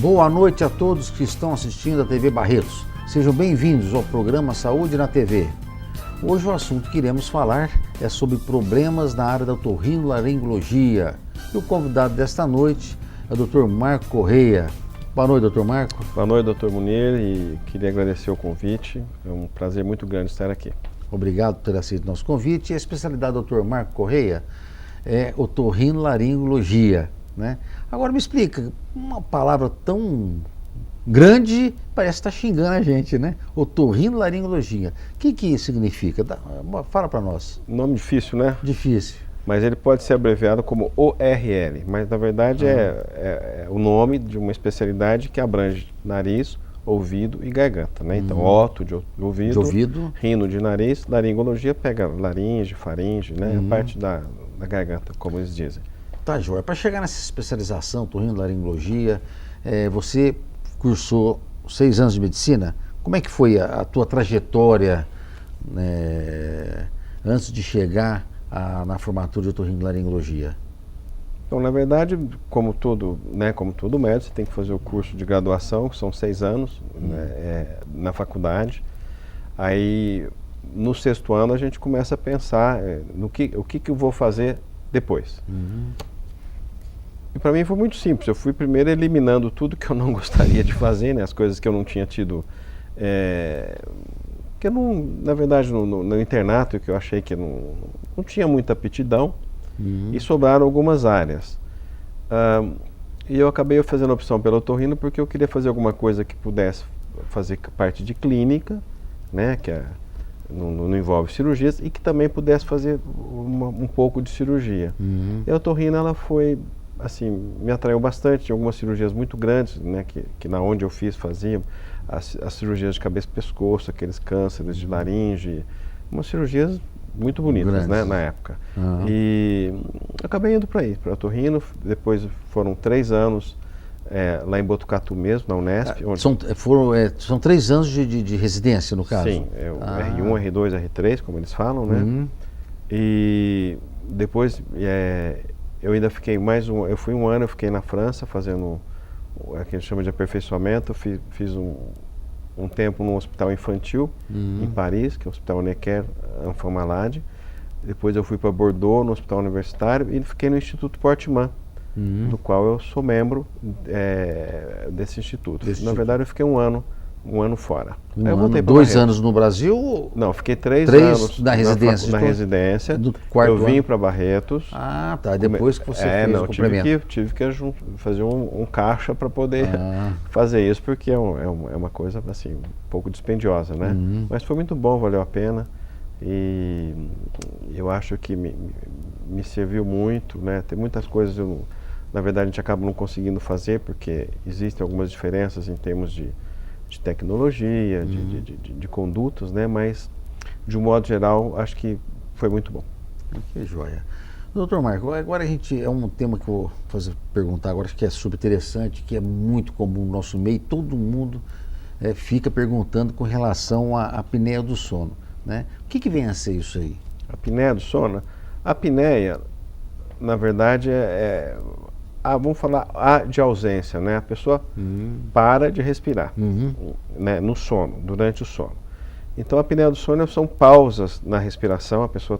Boa noite a todos que estão assistindo a TV Barretos. Sejam bem-vindos ao programa Saúde na TV. Hoje o assunto que iremos falar é sobre problemas na área da otorrinolaringologia. E o convidado desta noite é o Dr. Marco Correia. Boa noite, Dr. Marco. Boa noite, Dr. Munir, e queria agradecer o convite. É um prazer muito grande estar aqui. Obrigado por ter aceito o nosso convite. E a especialidade do Dr. Marco Correia é otorrinolaringologia, né? Agora me explica, uma palavra tão grande parece estar xingando a gente, né? Otorrinolaringologia. O que significa? Fala para nós. Nome difícil, né? Difícil. Mas ele pode ser abreviado como ORL, mas na verdade é o nome de uma especialidade que abrange nariz, ouvido e garganta, né? Então, oto de ouvido, rino de nariz, laringologia pega laringe, faringe, né? A parte da garganta, como eles dizem. Tá, joia. Para chegar nessa especialização, otorrinolaringologia, você cursou 6 anos de medicina. Como é que foi a tua trajetória, né, antes de chegar na formatura de otorrinolaringologia? Então, na verdade, como todo médico, você tem que fazer o curso de graduação, que são 6 anos, né, na faculdade. Aí, no 6º ano, a gente começa a pensar o que eu vou fazer depois. E para mim foi muito simples. Eu fui primeiro eliminando tudo que eu não gostaria de fazer, né, as coisas que eu não tinha tido, que eu não, na verdade, no internato, que eu achei que não tinha muita aptidão, e sobraram algumas áreas. E eu acabei fazendo a opção pelo otorrino porque eu queria fazer alguma coisa que pudesse fazer parte de clínica, né, que não envolve cirurgias, e que também pudesse fazer um pouco de cirurgia. E a otorrino, ela foi, assim, me atraiu bastante. Tinha algumas cirurgias muito grandes, né, que na onde eu fazia as cirurgias de cabeça e pescoço, aqueles cânceres de laringe, umas cirurgias muito bonitas, né, na época. E acabei indo para otorrino. Depois foram 3 anos lá em Botucatu mesmo, na Unesp. São 3 anos de residência, no caso? Sim, o R1, R2, R3, como eles falam, né? E depois eu ainda fiquei eu fui 1 ano, eu fiquei na França fazendo o que a gente chama de aperfeiçoamento. Fiz um tempo num hospital infantil em Paris, que é o Hospital Necker Enfants Malades. Depois eu fui para Bordeaux, no Hospital Universitário, e fiquei no Instituto Portman, do qual eu sou membro desse instituto. Na verdade, eu fiquei um ano fora. Eu voltei 2 anos no Brasil? Não, fiquei 3 anos na residência. Na residência. Do quarto eu vim ano? Para Barretos. Ah, tá. Depois que você fez o complemento. Tive que fazer um caixa para poder fazer isso, porque é uma coisa assim, um pouco dispendiosa, né? Mas foi muito bom, valeu a pena. E eu acho que me serviu muito, né? Tem muitas coisas na verdade, a gente acaba não conseguindo fazer, porque existem algumas diferenças em termos de tecnologia, de condutas, né? Mas, de um modo geral, acho que foi muito bom. Que joia. Doutor Marco, agora é um tema que eu vou perguntar agora, que é super interessante, que é muito comum no nosso meio, todo mundo fica perguntando com relação à apneia do sono, né? O que vem a ser isso aí? A apneia do sono? A apneia, na verdade, vamos falar de ausência, né? A pessoa para de respirar, né, no sono, durante o sono. Então, a apneia do sono são pausas na respiração. A pessoa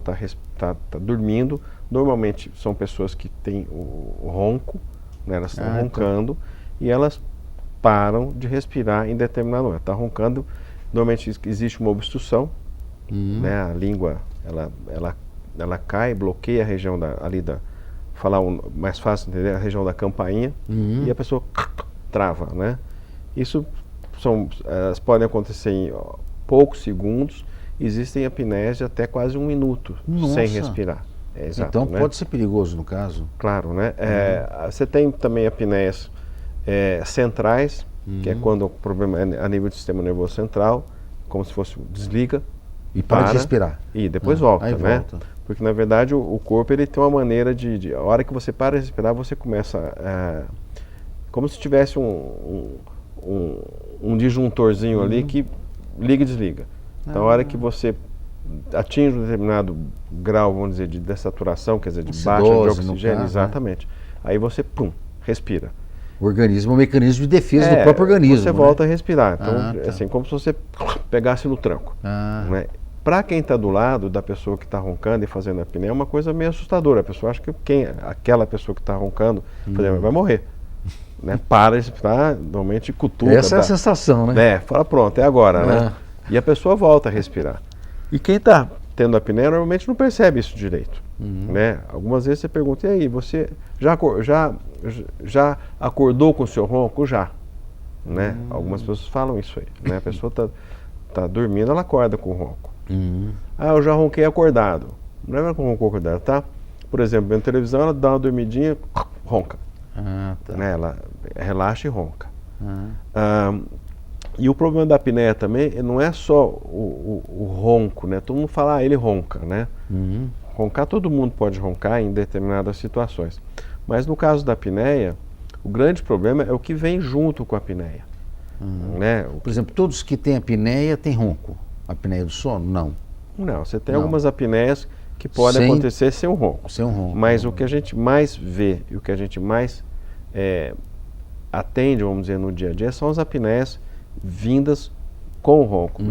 está dormindo. Normalmente são pessoas que têm o ronco, né? Elas estão roncando, e elas param de respirar em determinado momento. Está roncando, normalmente existe uma obstrução, né? A língua ela cai, bloqueia a região mais fácil entender, a região da campainha, e a pessoa trava, né? Isso elas podem acontecer em poucos segundos. Existem apneias de até quase 1 minuto sem respirar. Exato, então, né? Pode ser perigoso no caso? Claro, né? Você tem também apneias centrais, que é quando o problema é a nível do sistema nervoso central, como se fosse desliga e para de respirar. E depois volta, aí né? Volta. Porque, na verdade, o corpo ele tem uma maneira a hora que você para de respirar, você começa como se tivesse um disjuntorzinho ali que liga e desliga. Então, a hora que você atinge um determinado grau, vamos dizer, de dessaturação, quer dizer, de baixa de oxigênio, exatamente. Aí você, respira. O organismo é um mecanismo de defesa do próprio organismo. Você volta a respirar. Então, tá. assim, como se você pegasse no tranco. Né? Para quem está do lado da pessoa que está roncando e fazendo a apneia, é uma coisa meio assustadora. A pessoa acha que aquela pessoa que está roncando vai morrer. Né? Para de respirar, normalmente cutuca. Essa é a sensação, né? Fala, pronto, é agora, né? E a pessoa volta a respirar. E quem está tendo apneia normalmente não percebe isso direito. Né? Algumas vezes você pergunta, e aí, você já acordou com o seu ronco? Já. Né? Algumas pessoas falam isso aí. Né? A pessoa está dormindo, ela acorda com o ronco. Eu já ronquei acordado. Não é com ronco acordado, tá? Por exemplo, vendo televisão, ela dá uma dormidinha, ronca. Tá. Né? Ela relaxa e ronca. E o problema da apneia também não é só o ronco, né? Todo mundo fala, ele ronca, né? Roncar, todo mundo pode roncar em determinadas situações. Mas no caso da apneia, o grande problema é o que vem junto com a apneia. Né? Por exemplo, todos que têm apneia têm ronco. Apneia do sono? Não. Não, você tem algumas apneias que podem acontecer sem o ronco. Sem o ronco. Mas o que a gente mais vê e o que a gente mais atende, vamos dizer, no dia a dia, são as apneias vindas com o ronco,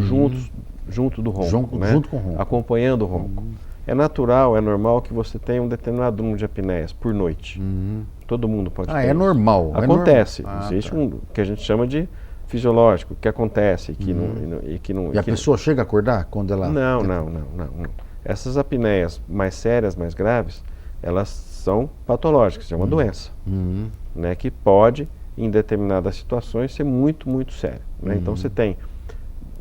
junto do ronco, né? Junto com o ronco. Acompanhando o ronco. É natural, é normal que você tenha um determinado número de apneias por noite. Todo mundo pode ter. É normal. Acontece. É Existe um que a gente chama de fisiológico, que acontece que não. E a pessoa chega a acordar quando ela... Não. Essas apneias mais sérias, mais graves, elas são patológicas, é uma doença, né, que pode, em determinadas situações, ser muito, muito séria. Né? Então você tem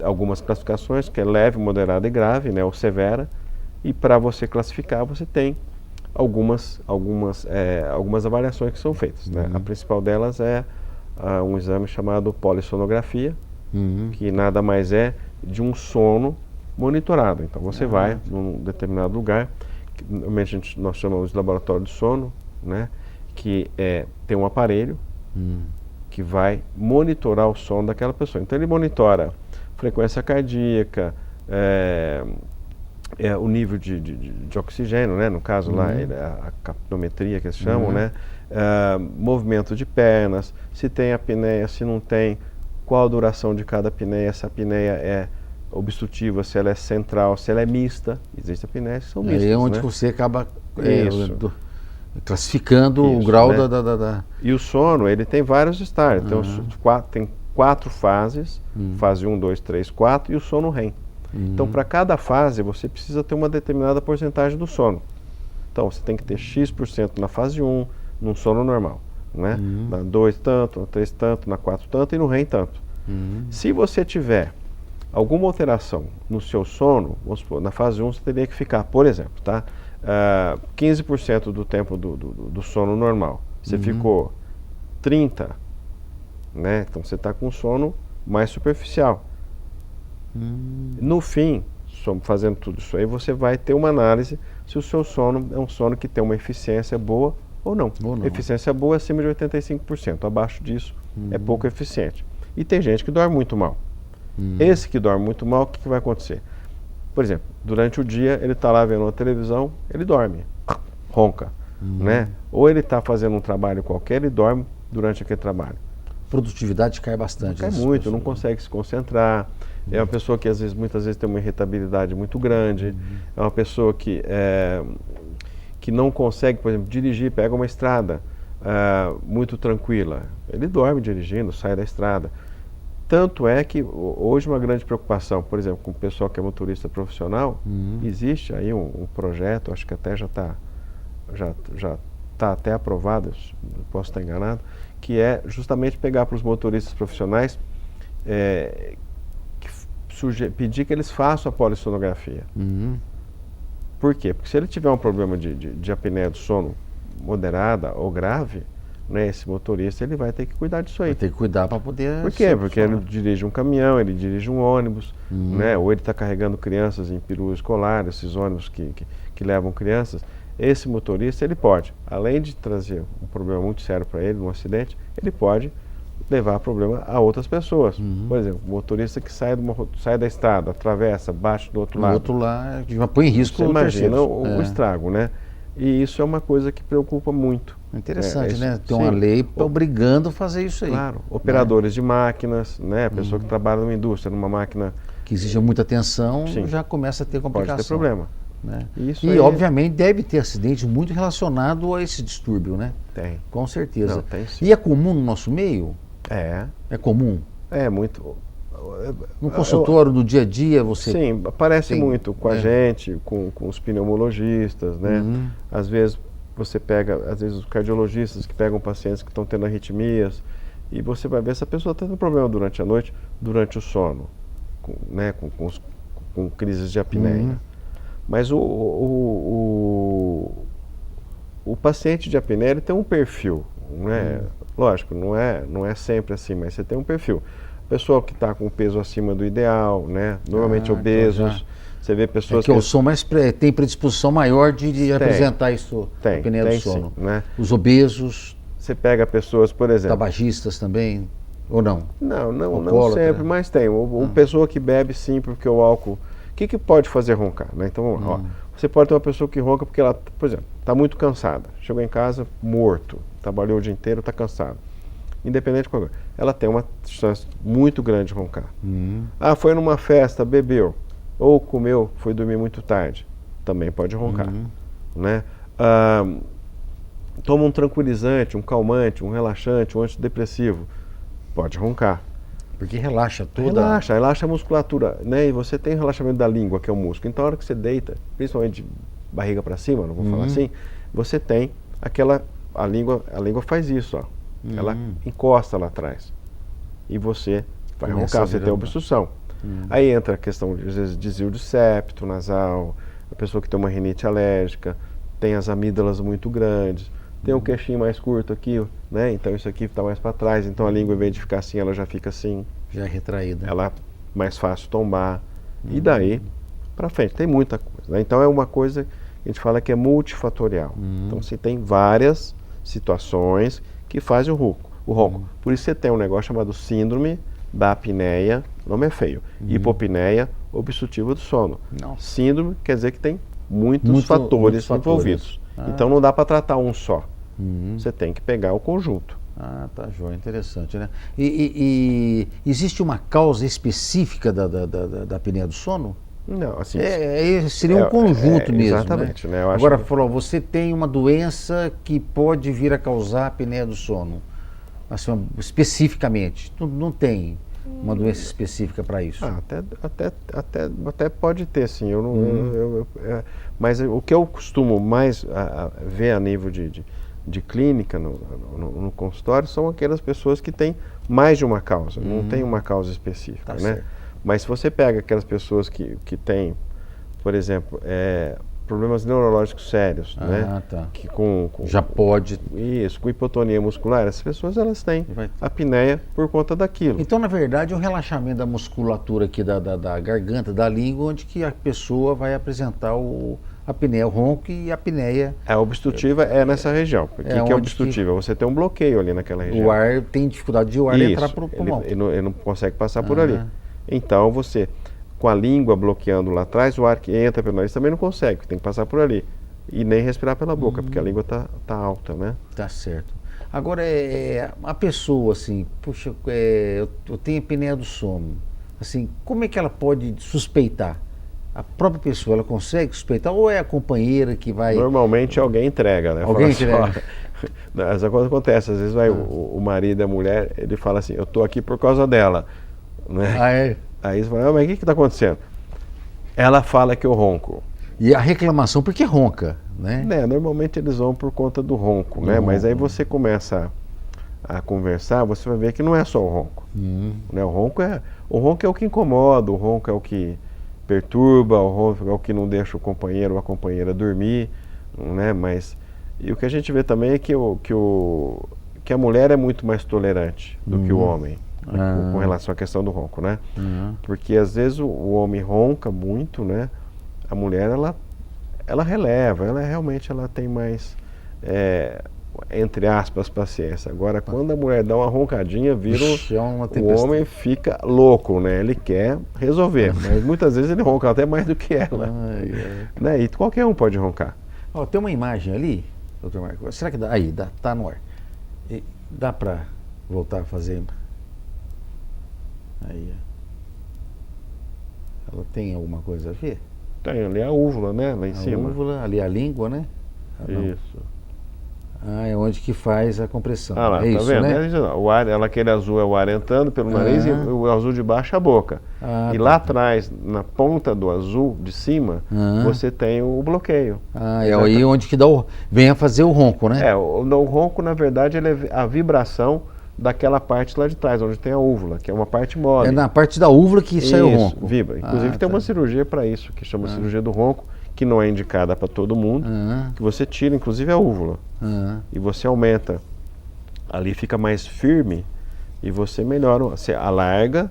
algumas classificações, que é leve, moderada e grave, né, ou severa, e para você classificar, você tem algumas avaliações que são feitas. Né? A principal delas é um exame chamado polissonografia, que nada mais é de um sono monitorado. Então você vai num determinado lugar, que normalmente nós chamamos de laboratório de sono, né, que tem um aparelho que vai monitorar o sono daquela pessoa. Então ele monitora frequência cardíaca, o nível de oxigênio, né, no caso lá, a capnometria que eles chamam, né, movimento de pernas, se tem apneia, se não tem, qual a duração de cada apneia, se a apneia é obstrutiva, se ela é central, se ela é mista. Existem apneias que são mistas. É onde né? você acaba classificando o grau, né, da... E o sono, ele tem vários estágios. Tem 4 fases, fase 1, 2, 3, 4, e o sono REM. Então, para cada fase, você precisa ter uma determinada porcentagem do sono. Então, você tem que ter X% na fase 1, num sono normal. Né? Na 2 tanto, na 3 tanto, na 4 tanto e no REM tanto. Se você tiver alguma alteração no seu sono, vamos supor, na fase 1 você teria que ficar, por exemplo, 15% do tempo do sono normal. Você ficou 30%, né? Então você está com um sono mais superficial. No fim, fazendo tudo isso aí, você vai ter uma análise se o seu sono é um sono que tem uma eficiência boa ou não. Eficiência boa é acima de 85%, abaixo disso é pouco eficiente. E tem gente que dorme muito mal. Esse que dorme muito mal, o que vai acontecer? Por exemplo, durante o dia ele está lá vendo uma televisão, ele dorme, ronca, né? Ou ele está fazendo um trabalho qualquer, ele dorme durante aquele trabalho. Produtividade cai bastante. Cai muito, não consegue se concentrar. É uma pessoa que muitas vezes tem uma irritabilidade muito grande. É uma pessoa que não consegue, por exemplo, dirigir, pega uma estrada muito tranquila. Ele dorme dirigindo, sai da estrada. Tanto é que hoje uma grande preocupação, por exemplo, com o pessoal que é motorista profissional, existe aí um projeto, acho que até já está até aprovado, posso estar enganado, que é justamente pegar para os motoristas profissionais, pedir que eles façam a polissonografia. Por quê? Porque se ele tiver um problema de apneia do sono moderada ou grave, né, esse motorista ele vai ter que cuidar disso aí. Vai ter que cuidar para poder... Por quê? Porque ele dirige um caminhão, ele dirige um ônibus, né, ou ele está carregando crianças em peru escolar, esses ônibus que levam crianças. Esse motorista, ele pode, além de trazer um problema muito sério para ele, um acidente, ele pode levar problema a outras pessoas. Por exemplo, o motorista que sai da estrada, atravessa, bate do outro lado. Do outro lado, põe em risco. Você imagina o estrago, né? E isso é uma coisa que preocupa muito. Interessante, isso, né? Tem sim. uma lei obrigando a fazer isso aí. Claro, operadores de máquinas, né? A pessoa que trabalha numa indústria, numa máquina Que exige muita atenção, Sim. já começa a ter complicação. pode ter problema. Né? Isso E, aí- obviamente, deve ter acidente muito relacionado a esse distúrbio, né? Tem. Com certeza. Não, tem sim. E é comum no nosso meio? É, É comum? muito. No consultório, no dia a dia, você... Sim, aparece tem- muito com a é. gente, com os pneumologistas, né? Uhum. Às vezes você pega, às vezes os cardiologistas que pegam pacientes que estão tendo arritmias e você vai ver se a pessoa está tendo problema durante a noite, durante o sono, né? Com crises de apneia. Uhum. Mas o paciente de apneia ele tem um perfil, né? Lógico, não é sempre assim, mas você tem um perfil. Pessoa que está com peso acima do ideal, né? Normalmente então obesos. já- Você vê É pessoas que eu sou mais... tem predisposição maior de apresentar isso, a tem apneia do sim, sono. né? Os obesos, Você pega pessoas, por exemplo. tabagistas também, ou não? Não Alcoólatra. sempre, mas tem. Ou pessoa que bebe sim, porque o álcool. O que pode fazer roncar? Né? Então, vamos lá. Ó, você pode ter uma pessoa que ronca porque ela, por exemplo, está muito cansada. Chegou em casa morto, trabalhou o dia inteiro, está cansado. Independente de qual coisa. Ela tem uma chance muito grande de roncar. Ah, foi numa festa, bebeu. Ou comeu, foi dormir muito tarde. Também pode roncar. Né? Toma um tranquilizante, um calmante, um relaxante, um antidepressivo. Pode roncar. Porque relaxa toda... Relaxa a musculatura, né? E você tem relaxamento da língua, que é o músculo. Então, a hora que você deita, principalmente de barriga para cima, não vou falar assim, você tem aquela... A língua faz isso, ó. Ela encosta lá atrás. E você vai Começa roncar, a você virar tem uma- obstrução. Aí entra a questão, às vezes, desvio de septo nasal, a pessoa que tem uma rinite alérgica, tem as amígdalas muito grandes, tem o queixinho mais curto aqui, né? Então isso aqui está mais para trás, então a língua, em vez de ficar assim, ela já fica assim. Já é retraída. Ela é mais fácil tombar. E daí para frente, tem muita coisa. Né? Então é uma coisa que a gente fala que é multifatorial. Então você tem várias situações que fazem o ronco. Por isso você tem um negócio chamado síndrome da apneia, o nome é feio, hipopneia obstrutiva do sono. Nossa. Síndrome quer dizer que tem muitos Muitos fatores fatores. envolvidos. Então não dá para tratar um só. Você tem que pegar o conjunto. Ah, tá joia, interessante, né? E existe uma causa específica da apneia do sono? Não, assim, Seria um conjunto mesmo, exatamente, né? né? Eu acho Agora, que- falou, você tem uma doença que pode vir a causar apneia do sono, assim, especificamente. Não tem uma doença específica para isso. Até pode ter, sim. Eu não, mas o que eu costumo mais ver a nível de clínica no consultório são aquelas pessoas que têm mais de uma causa, não tem uma causa específica, Tá né? certo. Mas se você pega aquelas pessoas que têm, por exemplo, problemas neurológicos sérios, né? Tá. Que com Já pode. isso, com hipotonia muscular, essas pessoas elas têm Vai ter. apneia por conta daquilo. Então, na verdade, é um relaxamento da musculatura aqui da garganta, da língua, onde que a pessoa vai apresentar a apneia, o ronco e a apneia. A obstrutiva é nessa região. O que é onde obstrutiva? Você tem um bloqueio ali naquela região. O ar tem dificuldade de o ar Isso, entrar para o pulmão. ele não consegue passar por ali. Então você, com a língua bloqueando lá atrás, o ar que entra pelo nariz também não consegue, tem que passar por ali. E nem respirar pela boca, porque a língua tá alta, né? Tá certo. Agora, a pessoa, assim, puxa, eu tenho apneia do sono. Assim, como é que ela pode suspeitar? A própria pessoa, ela consegue suspeitar? Ou é a companheira que vai... Normalmente alguém entrega, né? Alguém Fala entrega. Essa coisa acontece, às vezes vai o marido e a mulher, ele fala assim, eu tô aqui por causa dela. Né? Aí você fala, mas o que está acontecendo? Ela fala que eu ronco. E a reclamação porque ronca, né? Normalmente eles vão por conta do ronco, né? Mas aí você começa a conversar, você vai ver que não é só o ronco. Né? O ronco é o que incomoda, o ronco é o que perturba, o ronco é o que não deixa o companheiro ou a companheira dormir, né? Mas e o que a gente vê também é que a mulher é muito mais tolerante do que o homem. Com relação à questão do ronco, né? Porque às vezes o homem ronca muito, né? A mulher, ela releva, realmente tem mais, entre aspas, paciência. Agora, quando a mulher dá uma roncadinha, o homem fica louco, né? Ele quer resolver, mas muitas vezes ele ronca até mais do que ela. Né? E qualquer um pode roncar. Tem uma imagem ali, doutor Marco? Será que dá? Aí, tá no ar. Dá para voltar a fazer? Aí, ela tem alguma coisa a ver? Tem ali a úvula, né? Lá em cima. A úvula, ali a língua, né? Isso. É onde que faz a compressão. Ah lá, é tá isso, vendo? né? O ar, aquele azul é o ar entrando pelo nariz e o azul de baixo é a boca. E lá atrás, na ponta do azul de cima, você tem o bloqueio. É aí onde que vem a fazer o ronco, né? O ronco, na verdade, ele é a vibração daquela parte lá de trás, onde tem a úvula, que é uma parte mole. É na parte da úvula que sai o ronco. Vibra. Inclusive tem uma cirurgia para isso, que chama cirurgia do ronco, que não é indicada para todo mundo, que você tira, inclusive, a úvula. E você aumenta. Ali fica mais firme e você melhora, você alarga,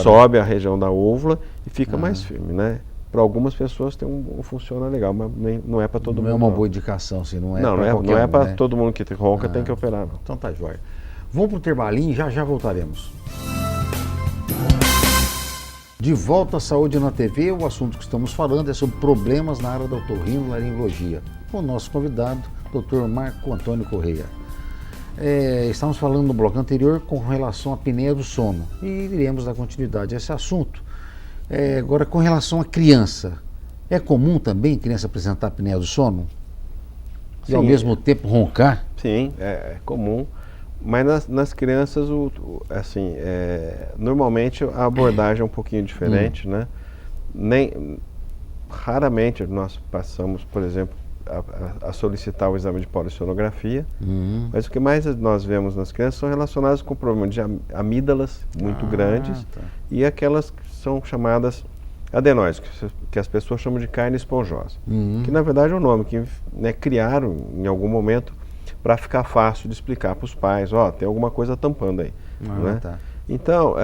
sobe a região da úvula e fica mais firme, né? Para algumas pessoas funciona legal, mas não é para todo mundo. Não é uma boa indicação, assim, não é para qualquer não é um, para né? todo mundo que ronca tem que operar, não. Então tá jóia. Vamos para o intervalinho e já voltaremos. De volta à Saúde na TV, o assunto que estamos falando é sobre problemas na área da otorrinolaringologia. Com o nosso convidado, Dr. Marco Antônio Correia. Estamos falando no bloco anterior com relação à apneia do sono e iremos dar continuidade a esse assunto. Agora, com relação à criança, é comum também criança apresentar apneia do sono? E ao mesmo tempo roncar? Sim, é comum. Mas nas crianças, normalmente a abordagem é um pouquinho diferente, né? Raramente nós passamos, por exemplo, a solicitar o exame de polissonografia, mas o que mais nós vemos nas crianças são relacionados com problemas de amígdalas muito grandes e aquelas que são chamadas adenoides, que as pessoas chamam de carne esponjosa, que na verdade é um nome que criaram em algum momento para ficar fácil de explicar para os pais, tem alguma coisa tampando aí. Né? Então,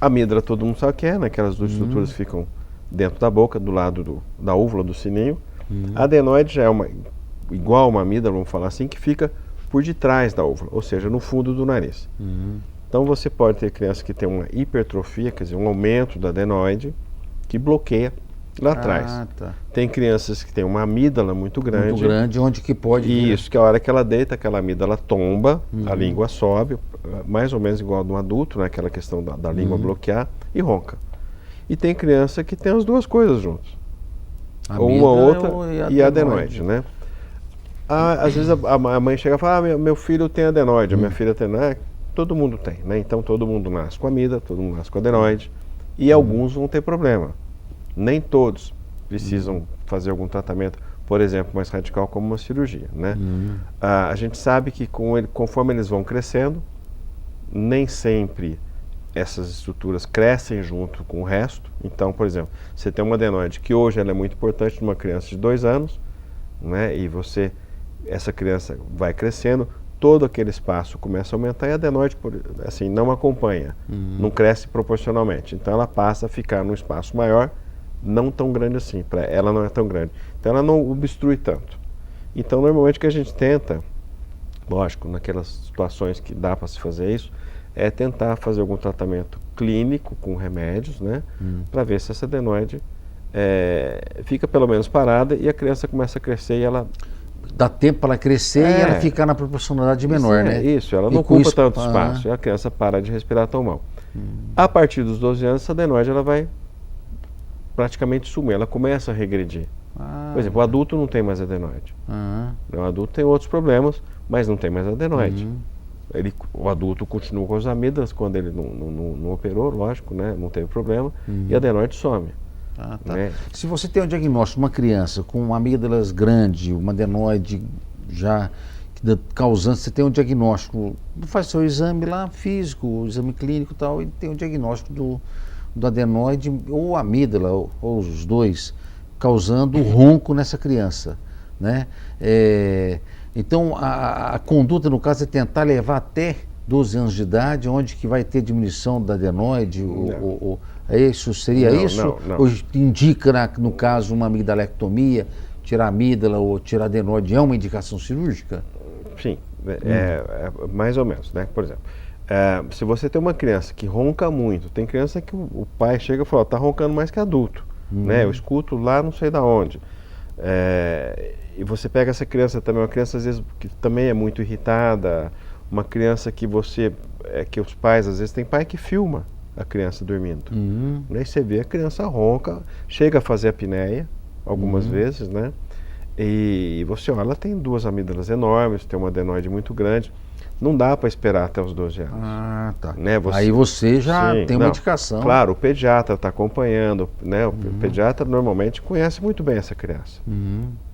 a amígdala todo mundo sabe o que é, né? Aquelas duas estruturas que ficam dentro da boca, do lado da úvula, do sininho. A adenoide já é igual uma amígdala, vamos falar assim, que fica por detrás da úvula, ou seja, no fundo do nariz. Então você pode ter criança que tem uma hipertrofia, quer dizer, um aumento da adenoide, que bloqueia lá atrás. Tem crianças que têm uma amígdala muito grande. Muito grande, onde que pode... Isso, que a hora que ela deita, aquela amígdala tomba, a língua sobe, mais ou menos igual a de um adulto, né? Aquela questão da língua bloquear, e ronca. E tem criança que tem as duas coisas juntas. Ou uma ou outra e a adenoide, né? Às vezes a mãe chega e fala, meu filho tem adenoide, a minha filha tem... todo mundo tem, né? Então todo mundo nasce com amígdala, todo mundo nasce com adenoide, e alguns vão ter problema. Nem todos precisam fazer algum tratamento, por exemplo, mais radical como uma cirurgia, né? A gente sabe que conforme eles vão crescendo, nem sempre essas estruturas crescem junto com o resto. Então, por exemplo, você tem uma adenoide que hoje ela é muito importante numa criança de 2 anos, né? E essa criança vai crescendo, todo aquele espaço começa a aumentar e a adenoide, assim, não acompanha, não cresce proporcionalmente. Então ela passa a ficar num espaço maior, não tão grande assim, ela não é tão grande. Então ela não obstrui tanto. Então normalmente o que a gente tenta, lógico, naquelas situações que dá para se fazer isso, é tentar fazer algum tratamento clínico com remédios, né? Para ver se essa adenoide fica pelo menos parada e a criança começa a crescer e ela... Dá tempo para ela crescer e ela ficar na proporcionalidade menor, né? Isso, ela não ocupa tanto espaço e a criança para de respirar tão mal. A partir dos 12 anos, essa adenoide ela vai praticamente sumir, ela começa a regredir. Por exemplo, o adulto não tem mais adenoide. O adulto tem outros problemas, mas não tem mais adenoide. O adulto continua com as amígdalas quando ele não operou, lógico, né? Não teve problema, e a adenoide some. Né? Se você tem um diagnóstico de uma criança com uma amígdalas grande, uma adenoide já causando, você tem um diagnóstico, faz seu exame lá físico, o exame clínico e tal, e tem um diagnóstico do adenoide ou amígdala, ou os dois, causando ronco nessa criança, né? Então a conduta no caso é tentar levar até 12 anos de idade, onde que vai ter diminuição da adenoide, seria isso? Não. Ou indica, no caso, uma amigdalectomia, tirar a amígdala ou tirar a adenoide, é uma indicação cirúrgica? Sim, mais ou menos, né? Por exemplo, se você tem uma criança que ronca muito, tem criança que o pai chega e fala, tá roncando mais que adulto, né? Eu escuto lá não sei da onde. E você pega essa criança também, uma criança às vezes que também é muito irritada, uma criança que que os pais, às vezes tem pai que filma a criança dormindo. Aí você vê a criança ronca, chega a fazer apneia algumas vezes, né? E você olha, ela tem 2 amígdalas enormes, tem uma adenoide muito grande. Não dá para esperar até os 12 anos. Ah, tá. Né? Aí você já Sim, tem uma indicação. Claro, o pediatra está acompanhando, né? O pediatra normalmente conhece muito bem essa criança.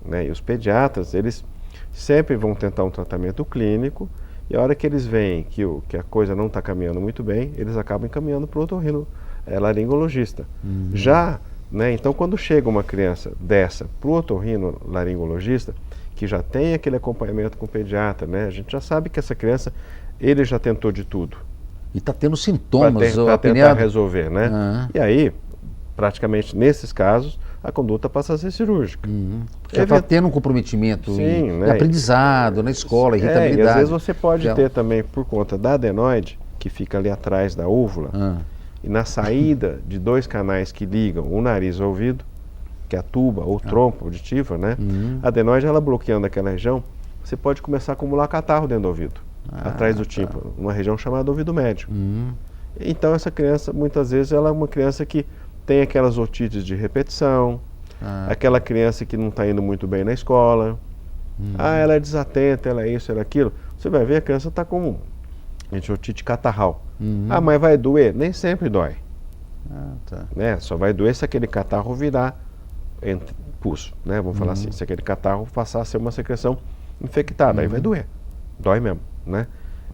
Né? E os pediatras, eles sempre vão tentar um tratamento clínico, e a hora que eles veem que a coisa não está caminhando muito bem, eles acabam encaminhando para o otorrinolaringologista. Já, né? Então, quando chega uma criança dessa para o otorrinolaringologista, que já tem aquele acompanhamento com o pediatra, né? A gente já sabe que essa criança, ele já tentou de tudo. E está tendo sintomas. Para tentar resolver, né? E aí, praticamente nesses casos, a conduta passa a ser cirúrgica. Já está tendo um comprometimento né? de aprendizado na escola, irritabilidade. E às vezes você pode ter também, por conta da adenoide, que fica ali atrás da úvula, e na saída de 2 canais que ligam o nariz ao ouvido, que é a tuba ou trompa auditiva, né? A adenoide, ela bloqueando aquela região, você pode começar a acumular catarro dentro do ouvido, atrás do tímpano, uma região chamada ouvido médio. Então essa criança, muitas vezes, ela é uma criança que tem aquelas otites de repetição, aquela criança que não está indo muito bem na escola, ela é desatenta, ela é isso, ela é aquilo. Você vai ver, a criança está com otite catarral. Mas vai doer? Nem sempre dói. Né? Só vai doer se aquele catarro virar pus, né? Vamos falar assim, se aquele catarro passar a ser uma secreção infectada, aí vai doer, dói mesmo, né?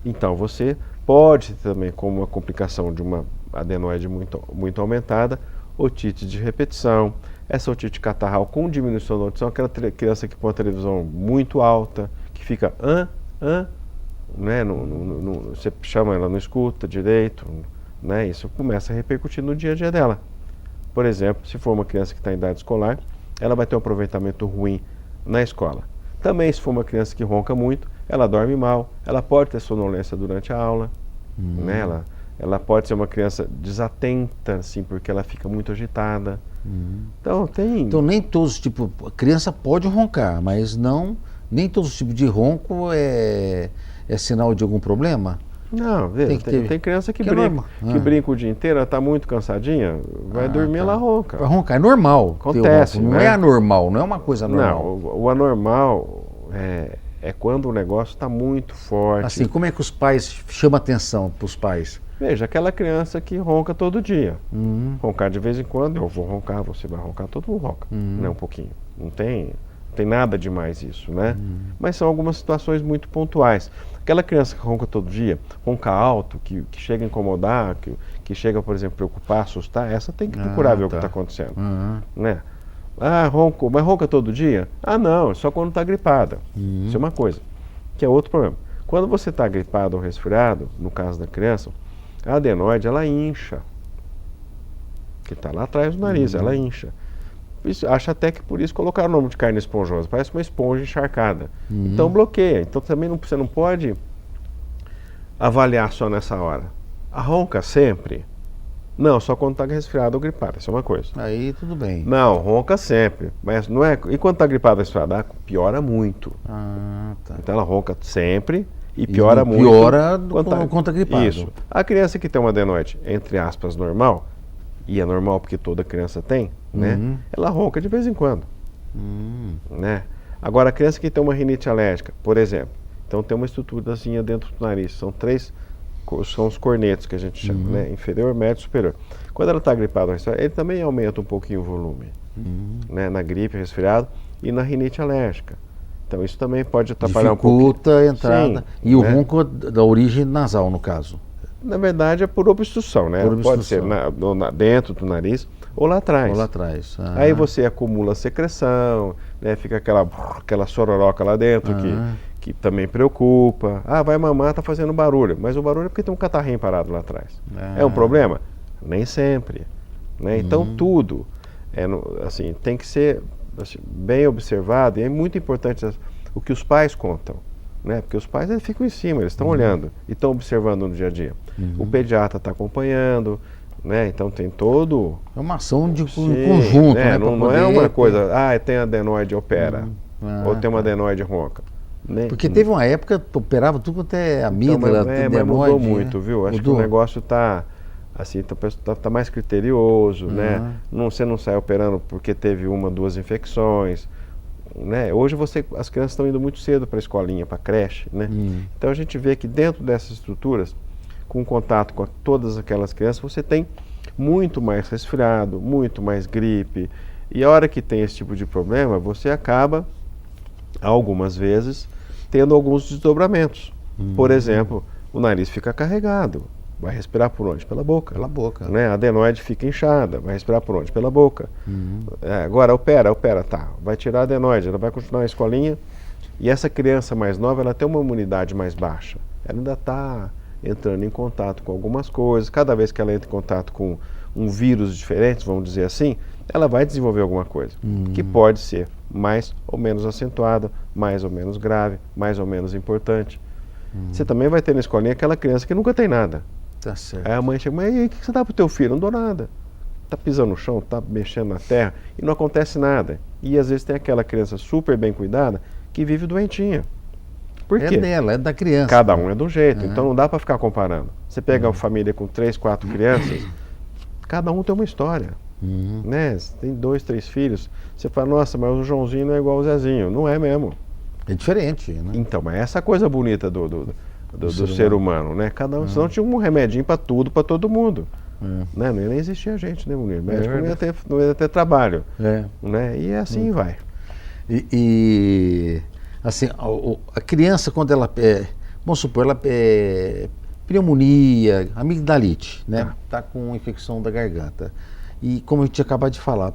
Então você pode também, como uma complicação de uma adenoide muito aumentada, otite de repetição, essa otite catarral com diminuição da audição, aquela criança que põe a televisão muito alta, que fica né? Você chama, ela não escuta direito, né? Isso começa a repercutir no dia a dia dela. Por exemplo, se for uma criança que está em idade escolar, ela vai ter um aproveitamento ruim na escola. Também, se for uma criança que ronca muito, ela dorme mal, ela pode ter sonolência durante a aula, né? Ela pode ser uma criança desatenta, assim, porque ela fica muito agitada. Então nem todos os tipos, a criança pode roncar, mas nem todos os tipos de ronco é sinal de algum problema? Não, veja, tem criança que brinca o dia inteiro, ela está muito cansadinha, vai dormir, ela ronca. Vai roncar, é normal. Acontece, não né? é anormal, não é uma coisa normal. Não, o anormal é quando o negócio está muito forte. Assim, como é que os pais chamam atenção para os pais? Veja, aquela criança que ronca todo dia. Roncar de vez em quando, eu vou roncar, você vai roncar, todo mundo ronca, né? Um pouquinho. Não tem nada demais isso, né? Mas são algumas situações muito pontuais. Aquela criança que ronca todo dia, ronca alto, que chega a incomodar, que chega, por exemplo, preocupar, assustar, essa tem que procurar ver o que está acontecendo. Né? Mas ronca todo dia? Não, só quando está gripada. Isso é uma coisa. Que é outro problema. Quando você está gripado ou resfriado, no caso da criança, a adenoide, ela incha. Que está lá atrás do nariz, ela incha. Acho até que por isso colocaram o nome de carne esponjosa. Parece uma esponja encharcada. Então bloqueia. Então também você não pode avaliar só nessa hora. A ronca sempre? Não, só quando está resfriado ou gripado. Isso é uma coisa. Aí tudo bem. Não, ronca sempre. Mas não é. E quando está gripado ou resfriado? Piora muito. Então ela ronca sempre e piora muito. Piora quando está gripado. Isso. A criança que tem uma adenoide, entre aspas, normal, e é normal porque toda criança tem, né? Ela ronca de vez em quando, né? Agora, a criança que tem uma rinite alérgica, por exemplo, então tem uma estruturazinha dentro do nariz, são os cornetos que a gente chama, né? Inferior, médio, superior. Quando ela está gripada, ele também aumenta um pouquinho o volume, né? Na gripe, resfriado e na rinite alérgica. Então isso também pode atrapalhar um pouquinho. Dificulta a entrada. Sim, e o ronco da origem nasal, no caso. Na verdade é por obstrução, né? Pode ser dentro do nariz ou lá atrás. Aí você acumula secreção, né? Fica aquela sororoca lá dentro que também preocupa. Vai mamar, tá fazendo barulho. Mas o barulho é porque tem um catarrinho parado lá atrás. É um problema? Nem sempre, né? Então tudo assim, tem que ser assim, bem observado, e é muito importante o que os pais contam. Né? Porque os pais eles ficam em cima, eles estão olhando e estão observando no dia a dia. O pediatra está acompanhando, né? Então tem todo... É uma ação de conjunto, né? Não é uma coisa, tem adenoide, opera. ou tem uma adenoide ronca. Porque teve uma época que operava tudo quanto é amígdala, então, mas mudou muito, viu? Acho que o negócio está assim, tá mais criterioso, né? Você não sai operando porque teve uma, duas infecções, né? Hoje as crianças estão indo muito cedo para a escolinha, para a creche, né? Então a gente vê que dentro dessas estruturas, com contato com todas aquelas crianças, você tem muito mais resfriado, muito mais gripe. E a hora que tem esse tipo de problema, você acaba, algumas vezes, tendo alguns desdobramentos. Por exemplo, o nariz fica carregado. Vai respirar por onde? Pela boca. Pela boca. Né? A adenoide fica inchada. Vai respirar por onde? Pela boca. Agora, opera, tá. Vai tirar a adenoide, ela vai continuar na escolinha. E essa criança mais nova, ela tem uma imunidade mais baixa. Ela ainda está entrando em contato com algumas coisas. Cada vez que ela entra em contato com um vírus diferente, vamos dizer assim, ela vai desenvolver alguma coisa. Que pode ser mais ou menos acentuada, mais ou menos grave, mais ou menos importante. Você também vai ter na escolinha aquela criança que nunca tem nada. Tá certo. Aí a mãe chega, mas e aí, o que você dá pro teu filho? Não dou nada. Tá pisando no chão, tá mexendo na terra e não acontece nada. E às vezes tem aquela criança super bem cuidada que vive doentinha. Por quê? É dela, é da criança. Cada um é de um jeito, então não dá para ficar comparando. Você pega uma família com 3, 4 crianças, cada um tem uma história. Né? Você tem 2, 3 filhos, você fala, nossa, mas o Joãozinho não é igual o Zezinho. Não é mesmo. É diferente, né? Então, mas essa coisa bonita do ser humano, né? Cada um, senão tinha um remedinho para tudo, para todo mundo. Né? Não ia nem existir a gente, né, Munir? Médico não ia ter trabalho. Né? E assim vai. Assim, a criança, quando ela vamos supor, ela pneumonia, amigdalite, né? Tá com infecção da garganta. E como a gente acabou de falar,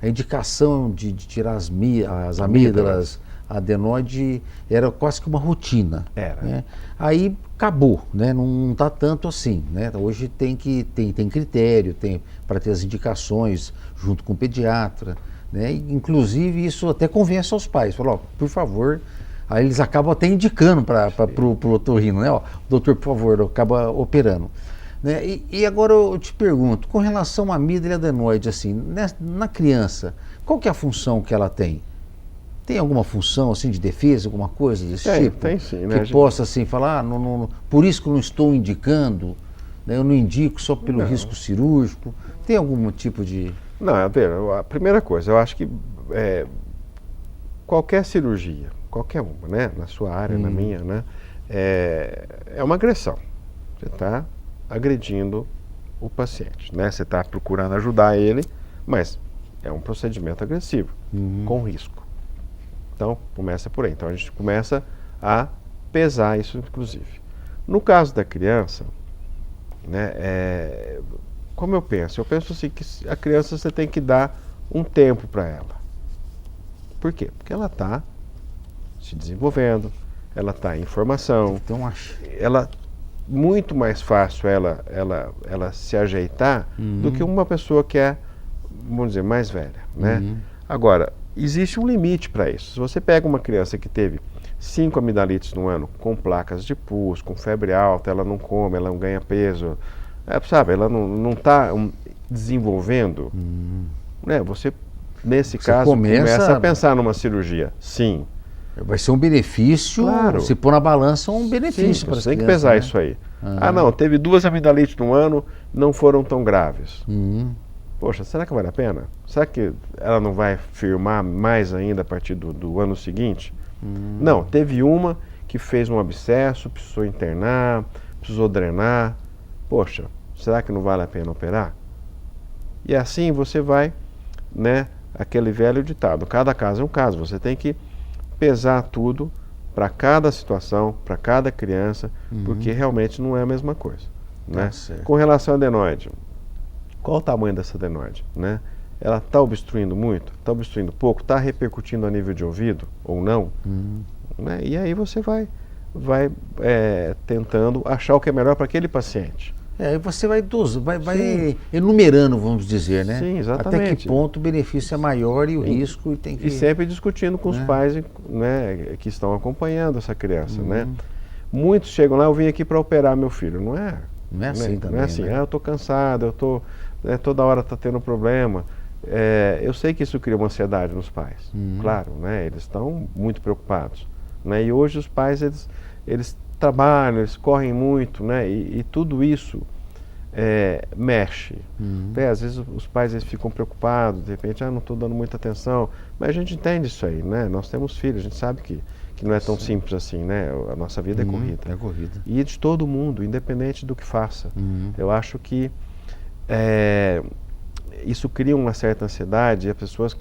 a indicação de tirar as amígdalas, a adenoide, era quase que uma rotina. Né? Aí acabou, né? Não está tanto assim. Né? Hoje tem critério, para ter as indicações junto com o pediatra. Né? Inclusive isso até convence aos pais. Falam, por favor, aí eles acabam até indicando para o otorrino, né? Doutor, por favor, acaba operando. Né? E agora eu te pergunto, com relação à amígdala e adenoide, assim, na criança, qual que é a função que ela tem? Tem alguma função assim de defesa, alguma coisa desse tipo? Tem sim, né? Que possa assim falar, por isso que eu não estou indicando, né? Eu não indico só pelo risco cirúrgico. Tem algum tipo de... Não, a primeira coisa, eu acho que qualquer cirurgia, qualquer uma, né? Na sua área, na minha, né? É uma agressão. Você está agredindo o paciente, né? Você está procurando ajudar ele, mas é um procedimento agressivo, com risco. Então, começa por aí. Então, a gente começa a pesar isso, inclusive. No caso da criança, né? Como eu penso? Eu penso assim, que a criança você tem que dar um tempo para ela. Por quê? Porque ela está se desenvolvendo, ela está em formação, Então, ela muito mais fácil ela se ajeitar do que uma pessoa que é, vamos dizer, mais velha, né? Agora, existe um limite para isso. Se você pega uma criança que teve 5 amidalites no ano, com placas de pus, com febre alta, ela não come, ela não ganha peso, sabe, ela não está desenvolvendo, né? Você, nesse caso, começa a pensar numa cirurgia, sim. Vai ser um benefício, claro. Se pôr na balança, um benefício para as crianças. Tem que pesar, né? Isso aí. Não, teve 2 amidalites no ano, não foram tão graves. Poxa, será que vale a pena? Será que ela não vai firmar mais ainda a partir do ano seguinte? Não, teve uma que fez um abscesso, precisou internar, precisou drenar. Poxa, será que não vale a pena operar? E assim você vai, né, aquele velho ditado, cada caso é um caso, você tem que pesar tudo para cada situação, para cada criança, porque realmente não é a mesma coisa. Né? Com relação à adenoide, qual o tamanho dessa adenoide? Né? Ela está obstruindo muito? Está obstruindo pouco? Está repercutindo a nível de ouvido ou não? Né? E aí você vai tentando achar o que é melhor para aquele paciente. Aí você vai enumerando, vamos dizer, né? Sim, exatamente. Até que ponto o benefício é maior e o risco tem que... E sempre discutindo com os pais, né, que estão acompanhando essa criança, né? Muitos chegam lá, eu vim aqui para operar meu filho. Não é assim, também, não é assim. Né? Eu estou cansado, toda hora está tendo problema. eu sei que isso cria uma ansiedade nos pais, claro, né? Eles estão muito preocupados, né? E hoje os pais, eles trabalham, eles correm muito, né? E tudo isso mexe. Às vezes os pais eles ficam preocupados, de repente, não estou dando muita atenção, mas a gente entende isso aí, né? Nós temos filhos, a gente sabe que não é tão simples assim, né? A nossa vida é corrida. É corrida. E de todo mundo, independente do que faça. Eu acho que isso cria uma certa ansiedade e as pessoas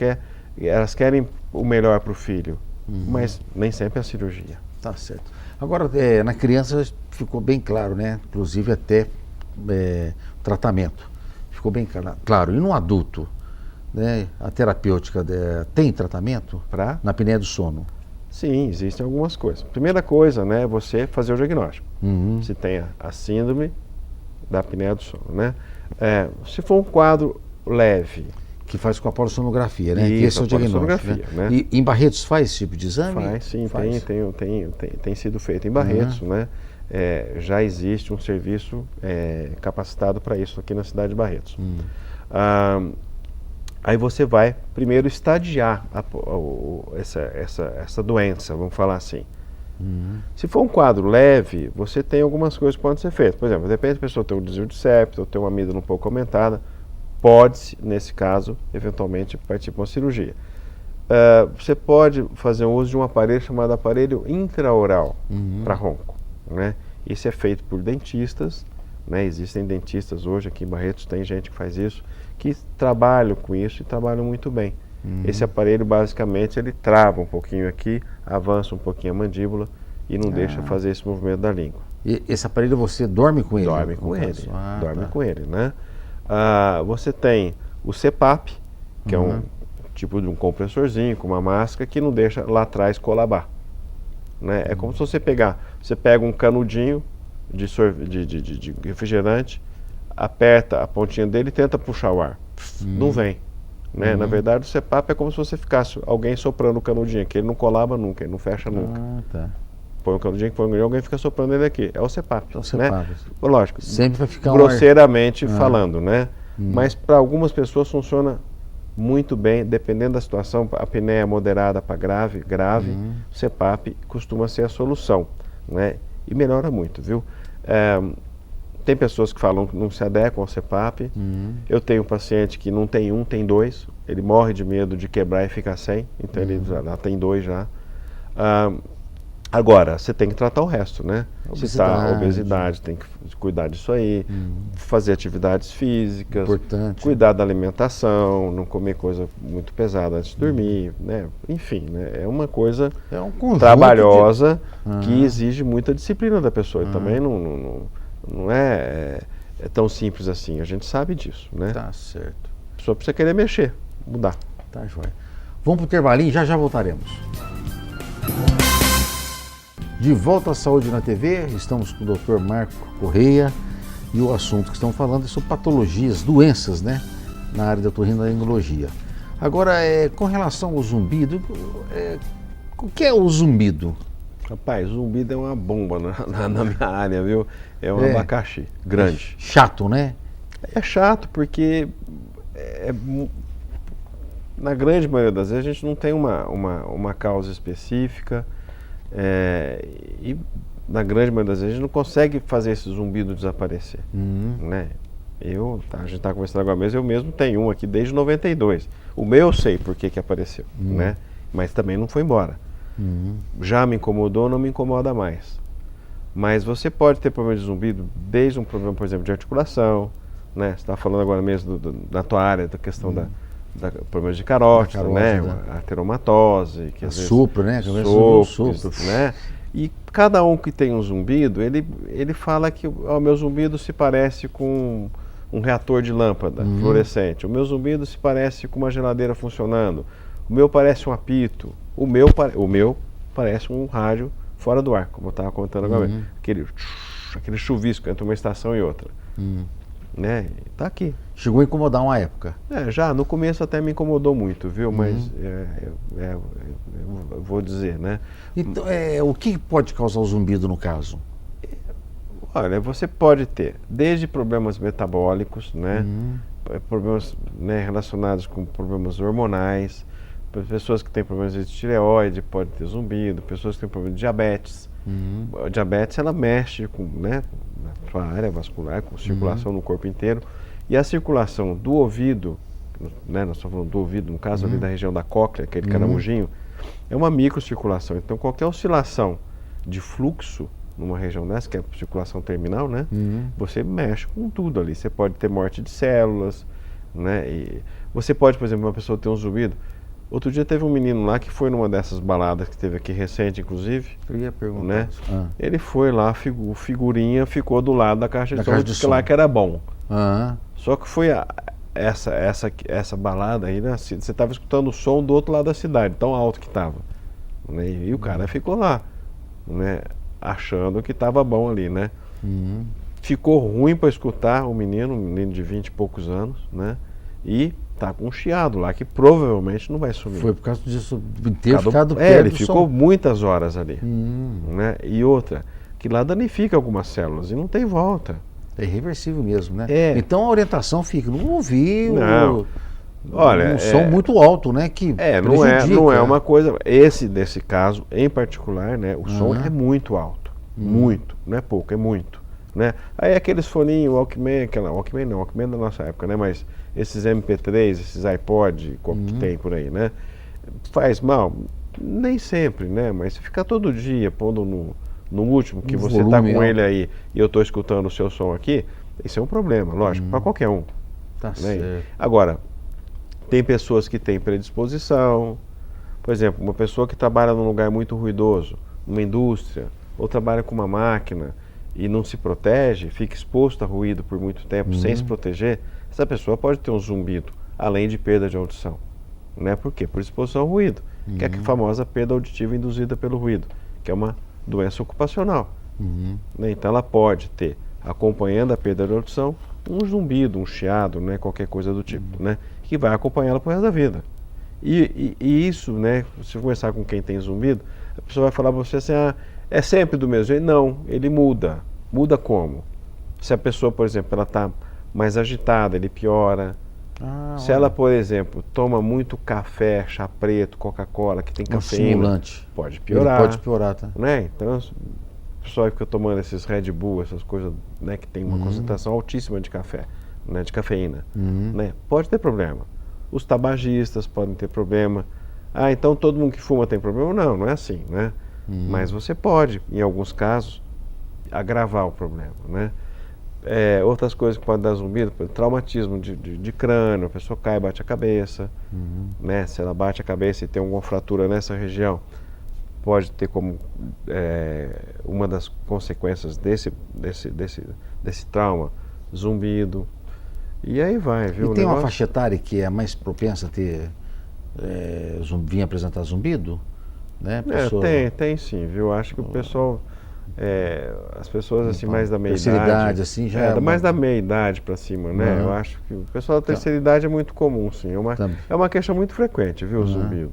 elas querem o melhor para o filho, mas nem sempre é a cirurgia. Tá certo. Agora, na criança ficou bem claro, né? Inclusive até tratamento. Ficou bem claro. E no adulto, né? A terapêutica tem tratamento na apneia do sono? Sim, existem algumas coisas. Primeira coisa, né, é você fazer o diagnóstico. Se tem a síndrome da apneia do sono, né? Se for um quadro leve, que faz com a polissonografia, né? Isso, que esse é o diagnóstico, né? E em Barretos faz esse tipo de exame? Faz, sim. Tem sido feito em Barretos, né? Já existe um serviço capacitado para isso aqui na cidade de Barretos. Aí você vai primeiro estadiar essa doença, vamos falar assim. Se for um quadro leve, você tem algumas coisas que podem ser feitas. Por exemplo, depende da pessoa ter um desvio de septo, ou ter uma amígdala um pouco aumentada, pode, nesse caso, eventualmente partir para uma cirurgia. Você pode fazer o uso de um aparelho chamado aparelho intraoral para ronco, né? Isso é feito por dentistas, né? Existem dentistas hoje aqui em Barretos, tem gente que faz isso, que trabalham com isso e trabalham muito bem. Esse aparelho, basicamente, ele trava um pouquinho aqui, avança um pouquinho a mandíbula e não deixa fazer esse movimento da língua. E esse aparelho você dorme com ele? Dorme com ele, com ele, né? Você tem o CPAP, que é um tipo de um compressorzinho com uma máscara que não deixa lá atrás colabar, né? É como se você pega um canudinho de refrigerante, aperta a pontinha dele e tenta puxar o ar. Não vem, né? Na verdade, o CPAP é como se você ficasse alguém soprando o canudinho aqui, ele não colaba nunca, ele não fecha nunca. Põe um canudinho, alguém fica soprando ele aqui. É o CPAP, né? Lógico, sempre vai ficar grosseiramente falando, né? Mas para algumas pessoas funciona muito bem, dependendo da situação. A apneia moderada para grave, o CPAP costuma ser a solução, né? E melhora muito, viu? Tem pessoas que falam que não se adequam ao CPAP. Eu tenho um paciente que não tem um, tem dois. Ele morre de medo de quebrar e ficar sem, então ele já tem dois já. Agora, você tem que tratar o resto, né? Obesidade, tem que cuidar disso aí, fazer atividades físicas, importante, cuidar da alimentação, não comer coisa muito pesada antes de dormir, né? Enfim, né? É uma coisa trabalhosa que exige muita disciplina da pessoa. E também não é tão simples assim, a gente sabe disso, né? Tá certo. A pessoa precisa querer mexer, mudar. Tá joia. Vamos para o intervalinho, já voltaremos. De volta à Saúde na TV, estamos com o Dr. Marco Correia e o assunto que estamos falando é sobre patologias, doenças, né, na área da otorrinolaringologia. Agora, com relação ao zumbido, o que é o zumbido? Rapaz, zumbido é uma bomba na minha área, viu? É um abacaxi grande. Chato, né? É chato porque na grande maioria das vezes a gente não tem uma causa específica. E na grande maioria das vezes a gente não consegue fazer esse zumbido desaparecer, né? A gente está conversando agora mesmo, eu mesmo tenho um aqui desde 92. O meu eu sei por que apareceu, né? Mas também não foi embora. Já me incomodou, não me incomoda mais. Mas você pode ter problema de zumbido desde um problema, por exemplo, de articulação, né? Você está falando agora mesmo da tua área, da questão da problemas de carótida, né? A ateromatose, que às vezes sopro, né? Sopro, né? E cada um que tem um zumbido, ele fala que o meu zumbido se parece com um reator de lâmpada fluorescente. O meu zumbido se parece com uma geladeira funcionando. O meu parece um apito. O meu parece um rádio fora do ar, como eu estava contando agora. Aquele chuvisco entre uma estação e outra. Né? Tá aqui. Chegou a incomodar uma época. Já, no começo até me incomodou muito, viu? Mas eu vou dizer, né? Então, o que pode causar o zumbido no caso? Olha, você pode ter desde problemas metabólicos, né? problemas, né, relacionados com problemas hormonais, pessoas que têm problemas de tireoide podem ter zumbido, pessoas que têm problema de diabetes. A diabetes, ela mexe com, né, na sua área vascular, com circulação no corpo inteiro. E a circulação do ouvido, né, nós estamos falando do ouvido, no caso ali da região da cóclea, aquele caramujinho, é uma microcirculação. Então qualquer oscilação de fluxo numa região dessa, que é a circulação terminal, né, você mexe com tudo ali. Você pode ter morte de células, né, e você pode, por exemplo, uma pessoa ter um zumbido. Outro dia teve um menino lá que foi numa dessas baladas que teve aqui recente, inclusive. Eu ia perguntar. Né? Ele foi lá, o figurinha ficou do lado da caixa de som, disse lá que era bom. Só que foi essa balada aí, né? Você estava escutando o som do outro lado da cidade, tão alto que estava. Né? E o cara ficou lá, né? Achando que estava bom ali, né? Ficou ruim para escutar um menino de 20 e poucos anos, né? E tá com um chiado lá que provavelmente não vai sumir. Foi por causa disso, ter ficado perto ele do ficou som. muitas horas ali. Né? E outra, que lá danifica algumas células e não tem volta. É irreversível mesmo, né? É. Então a orientação fica, não ouvir Olha, um som muito alto, né? Que não é uma coisa. Desse caso em particular, né? O som é muito alto. Muito, não é pouco, é muito. Né? Aí aqueles foninhos, Walkman, Walkman da nossa época, né? Mas esses MP3, esses iPod que tem por aí, né? Faz mal? Nem sempre, né? Mas se ficar todo dia pondo no último, que você está com ele aí e eu estou escutando o seu som aqui, isso é um problema, lógico, para qualquer um. Tá Né? certo. Agora, tem pessoas que têm predisposição, por exemplo, uma pessoa que trabalha num lugar muito ruidoso, numa indústria, ou trabalha com uma máquina e não se protege, fica exposto a ruído por muito tempo sem se proteger, essa pessoa pode ter um zumbido, além de perda de audição. Né? Por quê? Por exposição ao ruído, que é a famosa perda auditiva induzida pelo ruído, que é uma doença ocupacional. Né? Então ela pode ter, acompanhando a perda de audição, um zumbido, um chiado, né? Qualquer coisa do tipo, né? Que vai acompanhá-la pro resto da vida. E isso, né? Se você conversar com quem tem zumbido, a pessoa vai falar para você assim, é sempre do mesmo jeito? Não, ele muda. Muda como? Se a pessoa, por exemplo, ela está mais agitada, ele piora. Se ela, por exemplo, toma muito café, chá preto, Coca-Cola, que tem cafeína, estimulante, pode piorar. Ele pode piorar, tá? Né? Então, o pessoal fica tomando esses Red Bull, essas coisas, né, que tem uma concentração altíssima de café, né, de cafeína, né? Pode ter problema. Os tabagistas podem ter problema. Então todo mundo que fuma tem problema? Não, não é assim, né? Mas você pode, em alguns casos, agravar o problema, né? Outras coisas que podem dar zumbido, traumatismo de crânio, a pessoa cai e bate a cabeça, né? Se ela bate a cabeça e tem alguma fratura nessa região, pode ter como uma das consequências desse trauma, zumbido. E aí vai, viu? E tem uma faixa etária que é mais propensa a ter vir apresentar zumbido? Né? Tem sim, viu? Acho que o pessoal, as pessoas assim mais da meia terceira idade assim, já mais da meia idade para cima, né? Eu acho que o pessoal da terceira idade é muito comum, sim. É uma queixa muito frequente, viu, o zumbido.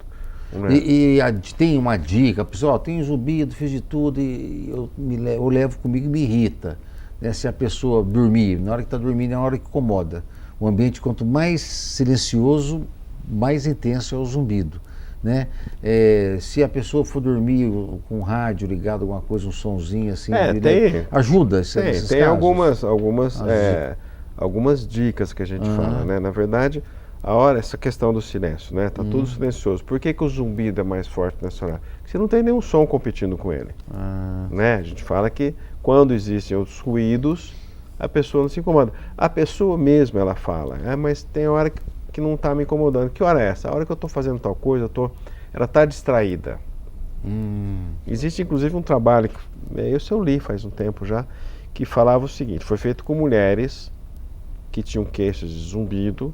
Né? E tem uma dica, pessoal, tem zumbido, fiz de tudo e eu levo comigo e me irrita. Né? Se a pessoa dormir, na hora que está dormindo é a hora que incomoda. O ambiente, quanto mais silencioso, mais intenso é o zumbido. Né? Se a pessoa for dormir com o rádio ligado, alguma coisa, um sonzinho assim, ajuda. Tem algumas dicas que a gente fala, né? Na verdade, essa questão do silêncio, né? Tá tudo silencioso. Por que o zumbido é mais forte nessa hora? Porque você não tem nenhum som competindo com ele. Né? A gente fala que quando existem outros ruídos, a pessoa não se incomoda. A pessoa mesmo, ela fala, mas tem hora que não está me incomodando. Que hora é essa? A hora que eu estou fazendo tal coisa, ela está distraída. Existe inclusive um trabalho, que eu li faz um tempo já, que falava o seguinte, foi feito com mulheres que tinham queixas de zumbido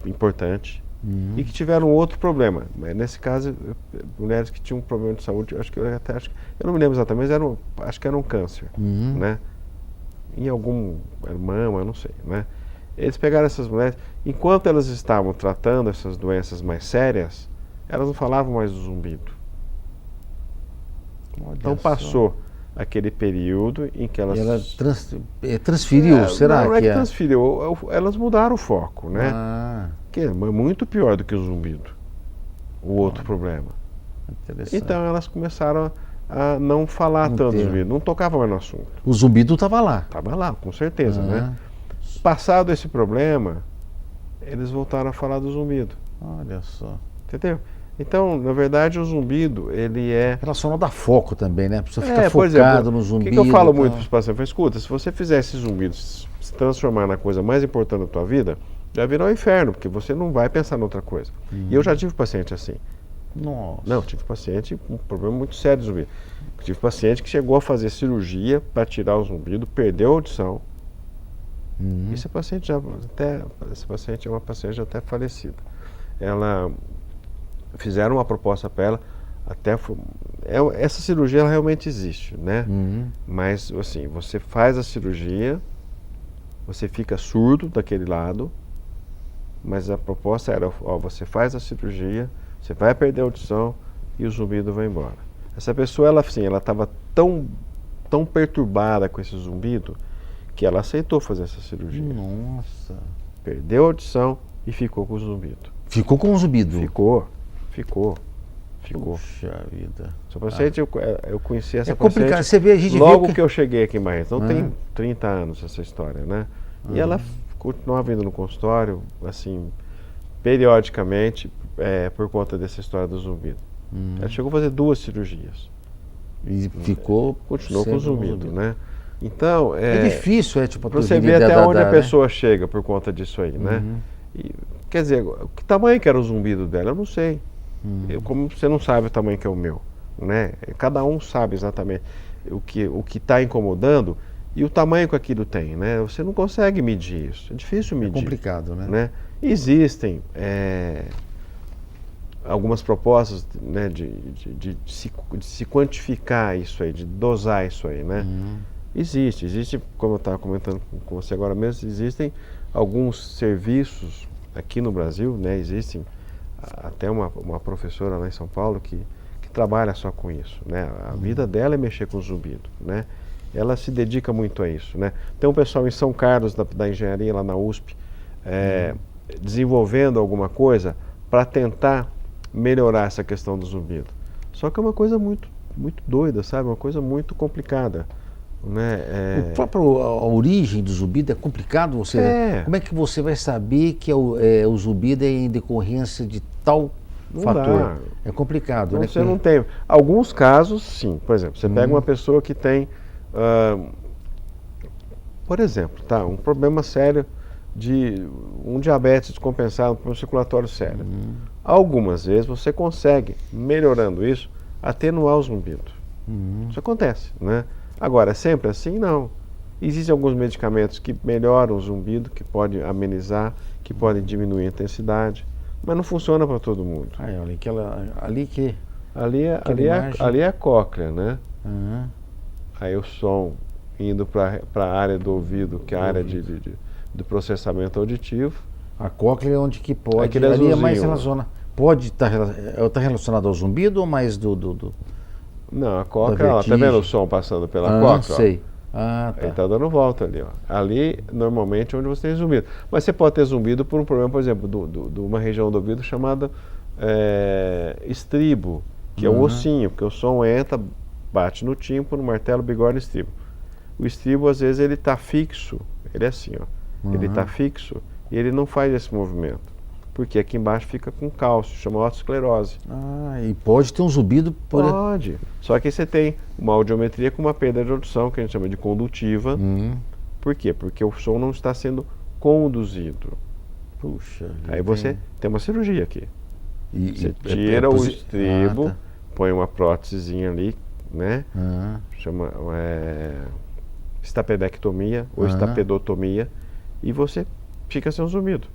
importante e que tiveram outro problema. Nesse caso, mulheres que tinham um problema de saúde, eu não me lembro exatamente, mas acho que era um câncer, né? Em algum mama, eu não sei, né? Eles pegaram essas mulheres, enquanto elas estavam tratando essas doenças mais sérias, elas não falavam mais do zumbido. Então passou aquele período em que elas... E ela transferiu, será não é que que transferiu, elas mudaram o foco, né? Ah, Que é muito pior do que o zumbido, o outro problema. interessante. Então elas começaram a não falar Não tanto ter. zumbido, não tocavam mais no assunto. O zumbido estava lá. Estava lá, com certeza, Ah, né? Passado esse problema, eles voltaram a falar do zumbido, olha só. entendeu? Então, na verdade, o zumbido, ele é... Relacionado a foco também, né? A pessoa fica por focado exemplo, no o zumbido. que eu falo e muito tal. para os pacientes? Eu falo, escuta, se você fizer esse zumbido se transformar na coisa mais importante da tua vida, já virá um inferno, porque você não vai pensar em outra coisa. E eu já tive paciente assim. Nossa. Não, tive paciente com um problema muito sério de zumbido. Tive paciente que chegou a fazer cirurgia para tirar o zumbido, perdeu a audição. Esse paciente é uma paciente até falecida. Fizeram uma proposta para ela, essa cirurgia ela realmente existe, né? Mas assim, você faz a cirurgia, você fica surdo daquele lado, mas a proposta era, você faz a cirurgia, você vai perder a audição e o zumbido vai embora. Essa pessoa, ela estava tão perturbada com esse zumbido que ela aceitou fazer essa cirurgia. Nossa. Perdeu a audição e ficou com o zumbido. Ficou com o zumbido? Ficou. Puxa vida. Essa paciente, eu conheci essa É complicado. paciente Você vê, a gente logo vê que eu cheguei aqui em Barretos. Não tem 30 anos essa história, né? E ela continuava vindo no consultório, assim, periodicamente, por conta dessa história do zumbido. Ela chegou a fazer 2 cirurgias. E ficou. Continuou com o zumbido, né? Então, É difícil, tipo, pra você ver até onde a pessoa chega por conta disso aí, né? E, quer dizer, que tamanho que era o zumbido dela, eu não sei. Como você não sabe o tamanho que é o meu, né? Cada um sabe exatamente o que está incomodando e o tamanho que aquilo tem, né? Você não consegue medir isso, é difícil medir. É complicado, né? Existem algumas propostas, né, de se quantificar isso aí, de dosar isso aí, né? Existe, como eu estava comentando com você agora mesmo, existem alguns serviços aqui no Brasil, né? Existem até uma professora lá em São Paulo que trabalha só com isso, né? A vida dela é mexer com zumbido, né? Ela se dedica muito a isso, né? Tem um pessoal em São Carlos da engenharia lá na USP desenvolvendo alguma coisa para tentar melhorar essa questão do zumbido. Só que é uma coisa muito doida, sabe? Uma coisa muito complicada, né? A origem do zumbido é complicado. Como é que você vai saber que o zumbido é em decorrência de tal fator? Dá. É complicado, Não, né? você não tem. Alguns casos, sim. Por exemplo, você pega uma pessoa que tem, por exemplo, um problema sério de um diabetes descompensado, um problema circulatório sério. Algumas vezes você consegue, melhorando isso, atenuar o zumbido. Isso acontece, né? Agora, é sempre assim? Não. Existem alguns medicamentos que melhoram o zumbido, que podem amenizar, que podem diminuir a intensidade, mas não funciona para todo mundo. Ali é a cóclea, né? Aí o som indo para a área do ouvido, que é a área do processamento auditivo. A cóclea é onde que pode. Aquele Ali é azulzinho. mais relacionado. Pode estar relacionado ao zumbido ou mais do... Não, a cóclea, tá vendo o som passando pela cóclea? Sei. Tá. Ele está dando volta ali, ó. Ali, normalmente, é onde você tem zumbido. Mas você pode ter zumbido por um problema, por exemplo, de uma região do ouvido chamada estribo, que é o ossinho, porque o som entra, bate no tímpano, no martelo, bigode, estribo. O estribo, às vezes, ele está fixo, ele é assim, ó. Ele está fixo e ele não faz esse movimento. Porque aqui embaixo fica com cálcio, chama otosclerose. E pode ter um zumbido por... Pode. Só que você tem uma audiometria com uma perda de audição, que a gente chama de condutiva. Por quê? Porque o som não está sendo conduzido. Puxa. Aí você tem uma cirurgia aqui. Você tira o estribo, põe uma prótesezinha ali, né? Chama estapedectomia ou estapedotomia, e você fica sem um zumbido.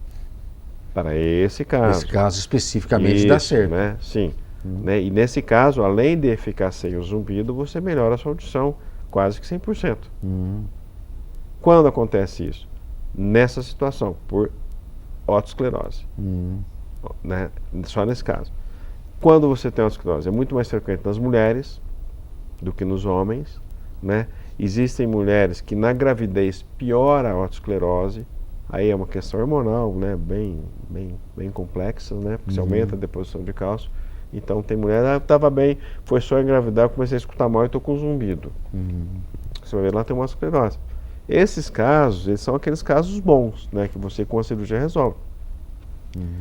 Para esse caso. Esse caso especificamente dá certo. Né? Sim. Né? E nesse caso, além de ficar sem o zumbido, você melhora a sua audição quase que 100%. Quando acontece isso? Nessa situação, por otosclerose. Né? Só nesse caso. Quando você tem otosclerose, é muito mais frequente nas mulheres do que nos homens, né? Existem mulheres que na gravidez piora a otosclerose, aí é uma questão hormonal, né? Bem complexa, né? Porque se aumenta a deposição de cálcio. Então tem mulher, estava bem, foi só engravidar, eu comecei a escutar mal e estou com zumbido. Você vai ver lá tem uma otosclerose. Esses casos, eles são aqueles casos bons, né? Que você com a cirurgia resolve.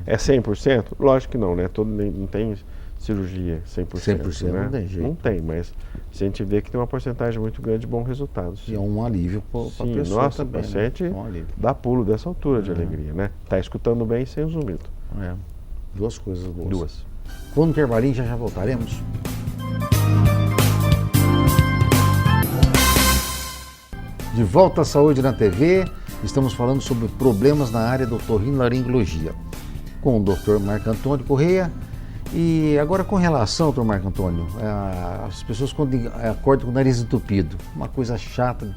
É 100%? Lógico que não, né? Não tem cirurgia 100%. 100%, né? não tem jeito. Não tem, mas a gente vê que tem uma porcentagem muito grande de bons resultados. E é um alívio para a pessoa nossa, também. O paciente Né? dá pulo dessa altura de alegria, né? Tá escutando bem sem o zumbido. Duas coisas boas. Duas. Vamos no intervalinho, já voltaremos. De volta à Saúde na TV, estamos falando sobre problemas na área do otorrinolaringologia com o Dr. Marco Antônio Correia. E agora com relação, Dr. Marco Antônio, as pessoas quando acordam com o nariz entupido, uma coisa chata,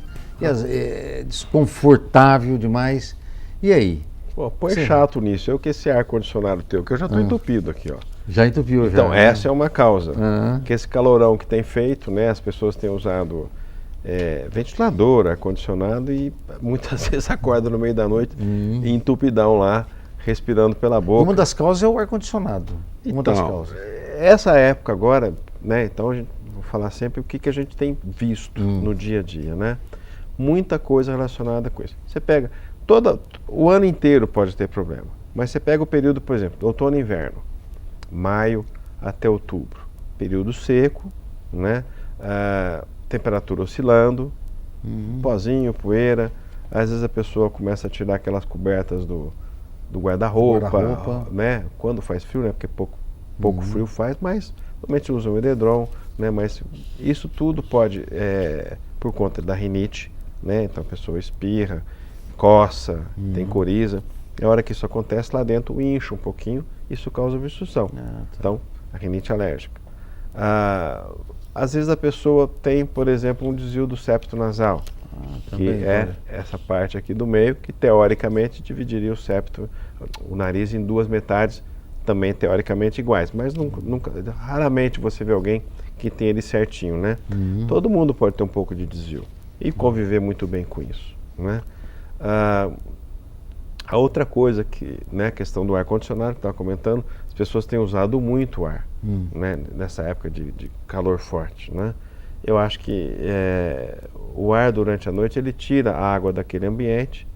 desconfortável demais. E aí? Pô, põe chato nisso, eu que esse ar-condicionado teu, que eu já estou entupido aqui, ó. Já entupiu, já. Então, essa é uma causa. Que esse calorão que tem feito, né, as pessoas têm usado ventilador, ar-condicionado e muitas vezes acordam no meio da noite e entupidão lá, respirando pela boca. Uma das causas é o ar-condicionado. Uma das causas. Essa época agora, né, então vou falar sempre o que a gente tem visto no dia a dia, né? Muita coisa relacionada com isso. Você pega, o ano inteiro pode ter problema, mas você pega o período, por exemplo, do outono e inverno, maio até outubro, período seco, né? Temperatura oscilando, pozinho, poeira, às vezes a pessoa começa a tirar aquelas cobertas do guarda-roupa, né? Quando faz frio, né? Porque pouco frio faz, mas normalmente usa um edredom, né? Mas isso tudo pode, por conta da rinite, né? Então a pessoa espirra, coça, tem coriza. A hora que isso acontece, lá dentro incha um pouquinho, isso causa obstrução. Então, a rinite alérgica. Às vezes a pessoa tem, por exemplo, um desvio do septo nasal, que é essa parte aqui do meio, que teoricamente dividiria o septo, o nariz, em duas metades, também teoricamente iguais. Mas raramente você vê alguém que tem ele certinho, né? Todo mundo pode ter um pouco de desvio e conviver muito bem com isso, né? A outra coisa que, né, a questão do ar-condicionado que estava comentando, as pessoas têm usado muito ar, né, nessa época de calor forte, né? Eu acho que o ar durante a noite ele tira a água daquele ambiente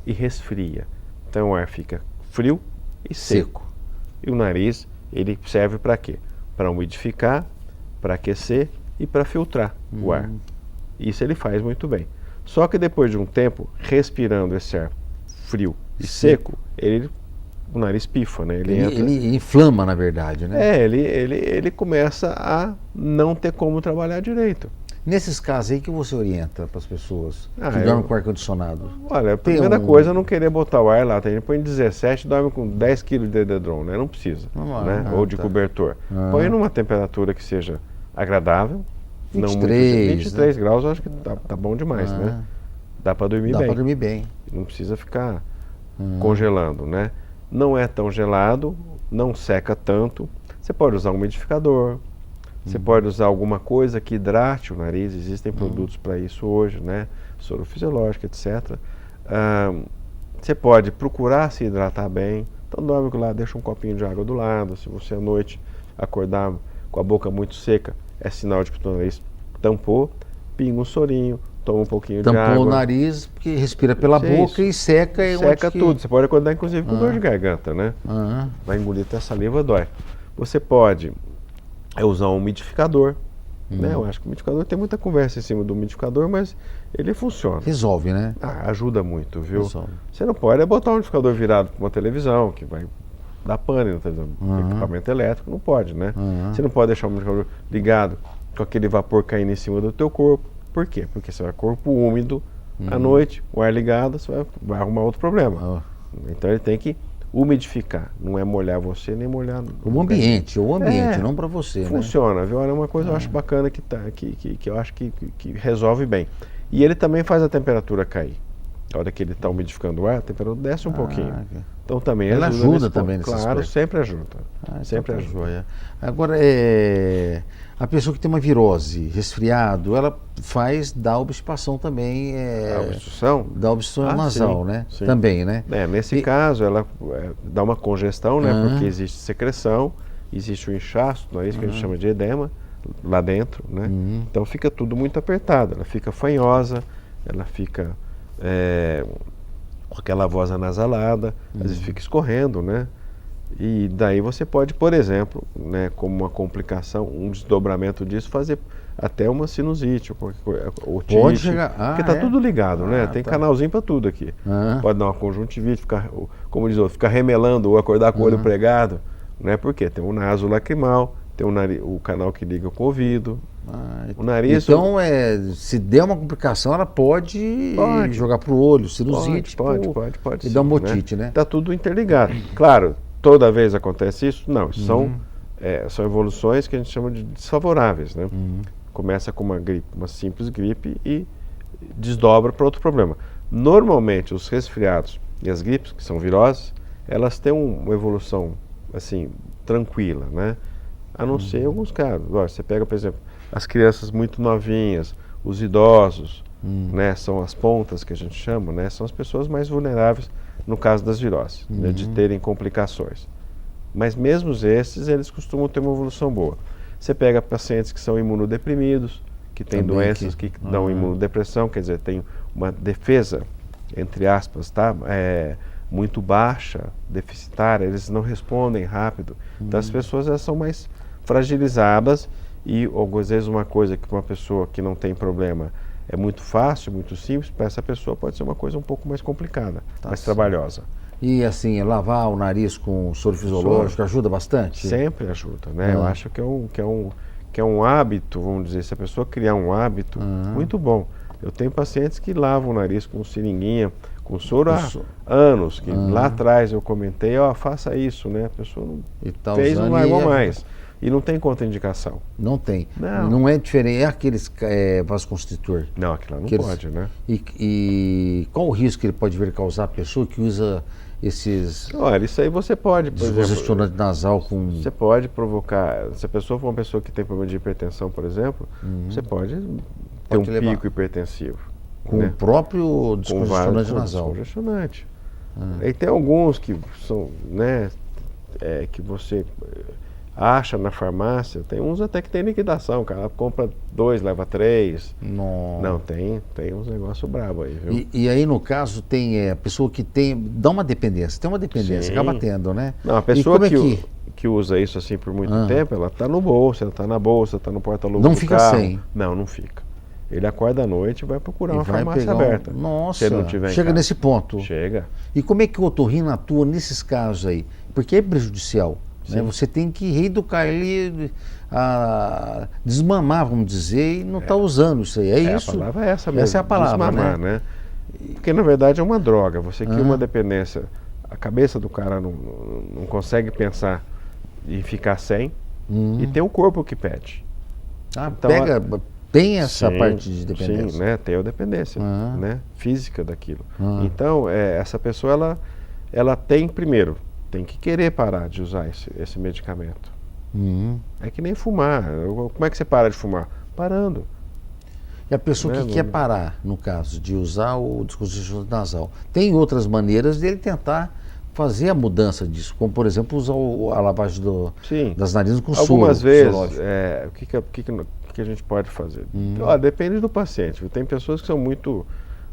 e resfria. Então o ar fica frio e seco. E o nariz ele serve para quê? Para umidificar, para aquecer e para filtrar o ar. Isso ele faz muito bem. Só que depois de um tempo, respirando esse ar frio e seco, o nariz pifa, né? Ele inflama, na verdade, né? Ele começa a não ter como trabalhar direito. Nesses casos aí que você orienta para as pessoas que dormem com ar-condicionado? Olha, a primeira coisa é não querer botar o ar lá. Tem gente que põe 17 e dorme com 10 kg de edredom, né? Não precisa, né? Ou de cobertor. Põe numa temperatura que seja agradável. 23 graus, eu acho que tá bom demais, né? Dá para dormir bem. Dá para dormir bem. Não precisa ficar congelando, né? Não é tão gelado, não seca tanto. Você pode usar um umidificador, você pode usar alguma coisa que hidrate o nariz. Existem produtos para isso hoje, né? Soro fisiológico, etc. Você pode procurar se hidratar bem. Então dorme lá, deixa um copinho de água do lado. Se você à noite acordar com a boca muito seca, é sinal de que o nariz tampou, pinga um sorinho, toma um pouquinho de água. Tampou o nariz, porque respira pela boca e seca. Seca tudo. Você pode acordar inclusive com dor de garganta, né? Vai engolir até a saliva, dói. Você pode usar um umidificador, né? Eu acho que o umidificador tem muita conversa em cima do umidificador, mas ele funciona. Resolve, né? Ajuda muito, viu? Resolve. Você não pode botar um umidificador virado para uma televisão, que vai dar pane na televisão. Equipamento elétrico, não pode, né? Você não pode deixar o umidificador ligado com aquele vapor caindo em cima do teu corpo. Por quê? Porque você vai corpo úmido à noite, o ar ligado, você vai arrumar outro problema. Então ele tem que umidificar, não é molhar você nem molhar o ambiente, não para você. Funciona, né? Viu? É uma coisa que eu acho bacana que eu acho que resolve bem. E ele também faz a temperatura cair. A hora que ele está umidificando o ar, a temperatura desce um pouquinho. Então também ela ajuda ajuda também nesse Claro, aspecto. sempre ajuda. Então Sempre tá ajuda. joia. Agora, a pessoa que tem uma virose, resfriado, ela dá obstipação também. A obstrução? Da obstrução nasal, sim, né? sim. Também, né? Nesse caso, ela dá uma congestão, né? Aham. Porque existe secreção, existe o inchaço do nariz, que a gente chama de edema, lá dentro, né? Então fica tudo muito apertado, ela fica fanhosa, ela fica com aquela voz anasalada, às vezes fica escorrendo, né? E daí você pode, por exemplo, né, como uma complicação, um desdobramento disso, fazer até uma sinusite, ou otite, Pode chegar. porque está tudo ligado, né? Tem tá. canalzinho para tudo aqui. Ah. Pode dar uma conjuntivite, ficar, como diz o outro, ficar remelando ou acordar com o olho pregado, né? Porque tem o naso lacrimal, tem o canal que liga com o ouvido, o nariz. Então, se der uma complicação, ela pode jogar pro olho, sinusite. Pode. E dar uma otite, né? Está tudo interligado. Claro, toda vez acontece isso? Não, são evoluções que a gente chama de desfavoráveis, né? Começa com uma gripe, uma simples gripe e desdobra para outro problema. Normalmente, os resfriados e as gripes, que são viroses, elas têm uma evolução, assim, tranquila, né? A não ser em alguns casos. Você pega, por exemplo, as crianças muito novinhas, os idosos, né? São as pontas que a gente chama, né? São as pessoas mais vulneráveis no caso das viroses, né? De terem complicações. Mas mesmo esses, eles costumam ter uma evolução boa. Você pega pacientes que são imunodeprimidos, que têm doenças que dão imunodepressão, quer dizer, tem uma defesa, entre aspas, tá? Muito baixa, deficitária, eles não respondem rápido. Então as pessoas elas são mais fragilizadas e às vezes uma coisa que uma pessoa que não tem problema é muito fácil, muito simples, para essa pessoa pode ser uma coisa um pouco mais complicada, mais trabalhosa. E assim, lavar o nariz com soro fisiológico ajuda bastante? Sempre ajuda, né? Eu acho que é um hábito, vamos dizer, se a pessoa criar um hábito, muito bom. Eu tenho pacientes que lavam o nariz com seringuinha, com soro há anos, que lá atrás eu comentei, faça isso, né? A pessoa não fez, não largou mais. E não tem contraindicação. Não tem. Não. Não é diferente, é aqueles vasoconstritor. Não, aquilo lá não pode, né? E qual o risco que ele pode vir causar a pessoa que usa esses Olha, isso aí você pode, por exemplo, descongestionante nasal com... Você pode provocar, se a pessoa for uma pessoa que tem problema de hipertensão, por exemplo, você pode ter um pico hipertensivo. Com né? o próprio descongestionante nasal. Descongestionante. E tem alguns que são, né, que você acha na farmácia, tem uns até que tem liquidação, o cara compra 2, leva 3. Não, tem uns negócios bravos aí, viu? E aí, no caso, tem a pessoa que dá uma dependência, tem uma dependência, acaba tendo, né? Não, a pessoa que usa isso assim por muito tempo, ela está no bolso, ela está na bolsa, está no porta-luva do fica carro. sem. Não fica. Ele acorda à noite e vai procurar uma farmácia aberta. Nossa, se ele não tiver chega nesse ponto. Chega. E como é que o otorrino atua nesses casos aí? Porque é prejudicial. Né? Você tem que reeducar ele a desmamar, vamos dizer, e não está usando isso aí. Isso? A palavra é essa mesmo. Essa é a palavra, desmamar, né? Porque na verdade é uma droga. Você cria uma dependência. A cabeça do cara não consegue pensar e ficar sem. E tem o corpo que pede. Então, tem essa parte de dependência. Sim, né? Tem a dependência né? Física daquilo. Então, essa pessoa, ela tem, primeiro, tem que querer parar de usar esse medicamento. É que nem fumar. Como é que você para de fumar? Parando. E a pessoa que quer parar, no caso, de usar o descongestionante nasal, tem outras maneiras dele tentar fazer a mudança disso, como, por exemplo, usar a lavagem das narinas com soro. Algumas vezes, o que a gente pode fazer? Depende do paciente. Tem pessoas que são muito,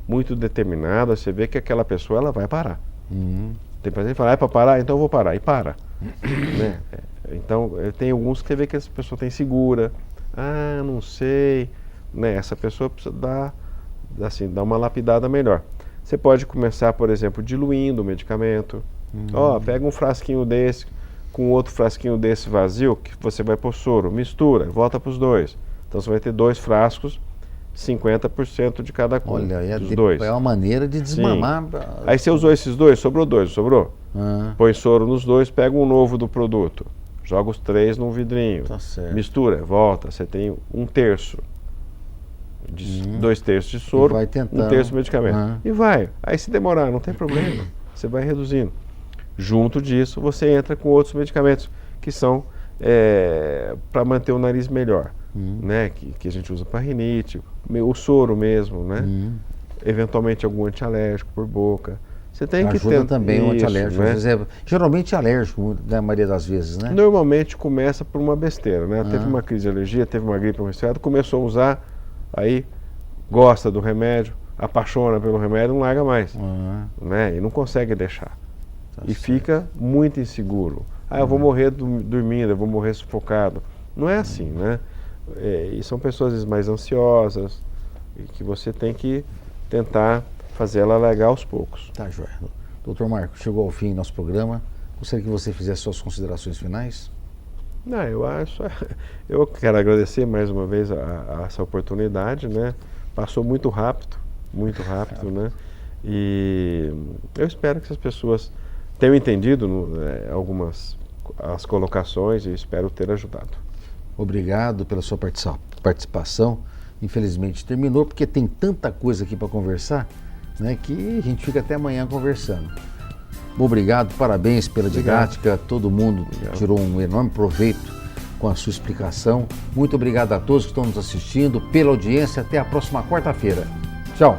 muito determinadas, você vê que aquela pessoa ela vai parar. Tem paciente que fala, é para parar? Então eu vou parar. E para. Né? Então, tem alguns que você vê que essa pessoa tem segura. Não sei. Né? Essa pessoa precisa dar uma lapidada melhor. Você pode começar, por exemplo, diluindo o medicamento. Pega um frasquinho desse com outro frasquinho desse vazio, que você vai pôr soro, mistura, volta para os dois. Então você vai ter 2 frascos, 50% de cada um. Olha, dos dois. É uma maneira de desmamar. Aí você usou esses 2, sobrou 2, não sobrou? Põe soro nos 2, pega um novo do produto, joga os 3 num vidrinho, Tá certo. mistura, volta, você tem 1/3. de 2/3 de soro, 1/3 de medicamento. E vai. Aí se demorar, não tem problema. Você vai reduzindo. Junto disso, você entra com outros medicamentos que são para manter o nariz melhor, né? Que a gente usa para rinite, o soro mesmo, né? Eventualmente algum antialérgico por boca. Você tem que ter também o antialérgico. Né? Às vezes geralmente alérgico, na maioria das vezes, né? Normalmente começa por uma besteira, né? Teve uma crise de alergia, teve uma gripe, um resfriado, começou a usar, aí gosta do remédio, apaixona pelo remédio, não larga mais, né? E não consegue deixar. E fica muito inseguro. Eu vou morrer dormindo, eu vou morrer sufocado. Não é assim, né? E são pessoas às vezes mais ansiosas, e que você tem que tentar fazer ela largar aos poucos. Tá, joia. Doutor Marco, chegou ao fim nosso programa. Gostaria que você fizesse suas considerações finais. Não, eu quero agradecer mais uma vez a essa oportunidade, né? Passou muito rápido, né? E eu espero que as pessoas tenham entendido algumas as colocações e espero ter ajudado. Obrigado pela sua participação. Infelizmente terminou porque tem tanta coisa aqui para conversar, né, que a gente fica até amanhã conversando. Obrigado, parabéns pela didática. Todo mundo tirou um enorme proveito com a sua explicação. Muito obrigado a todos que estão nos assistindo, pela audiência. Até a próxima quarta-feira. Tchau.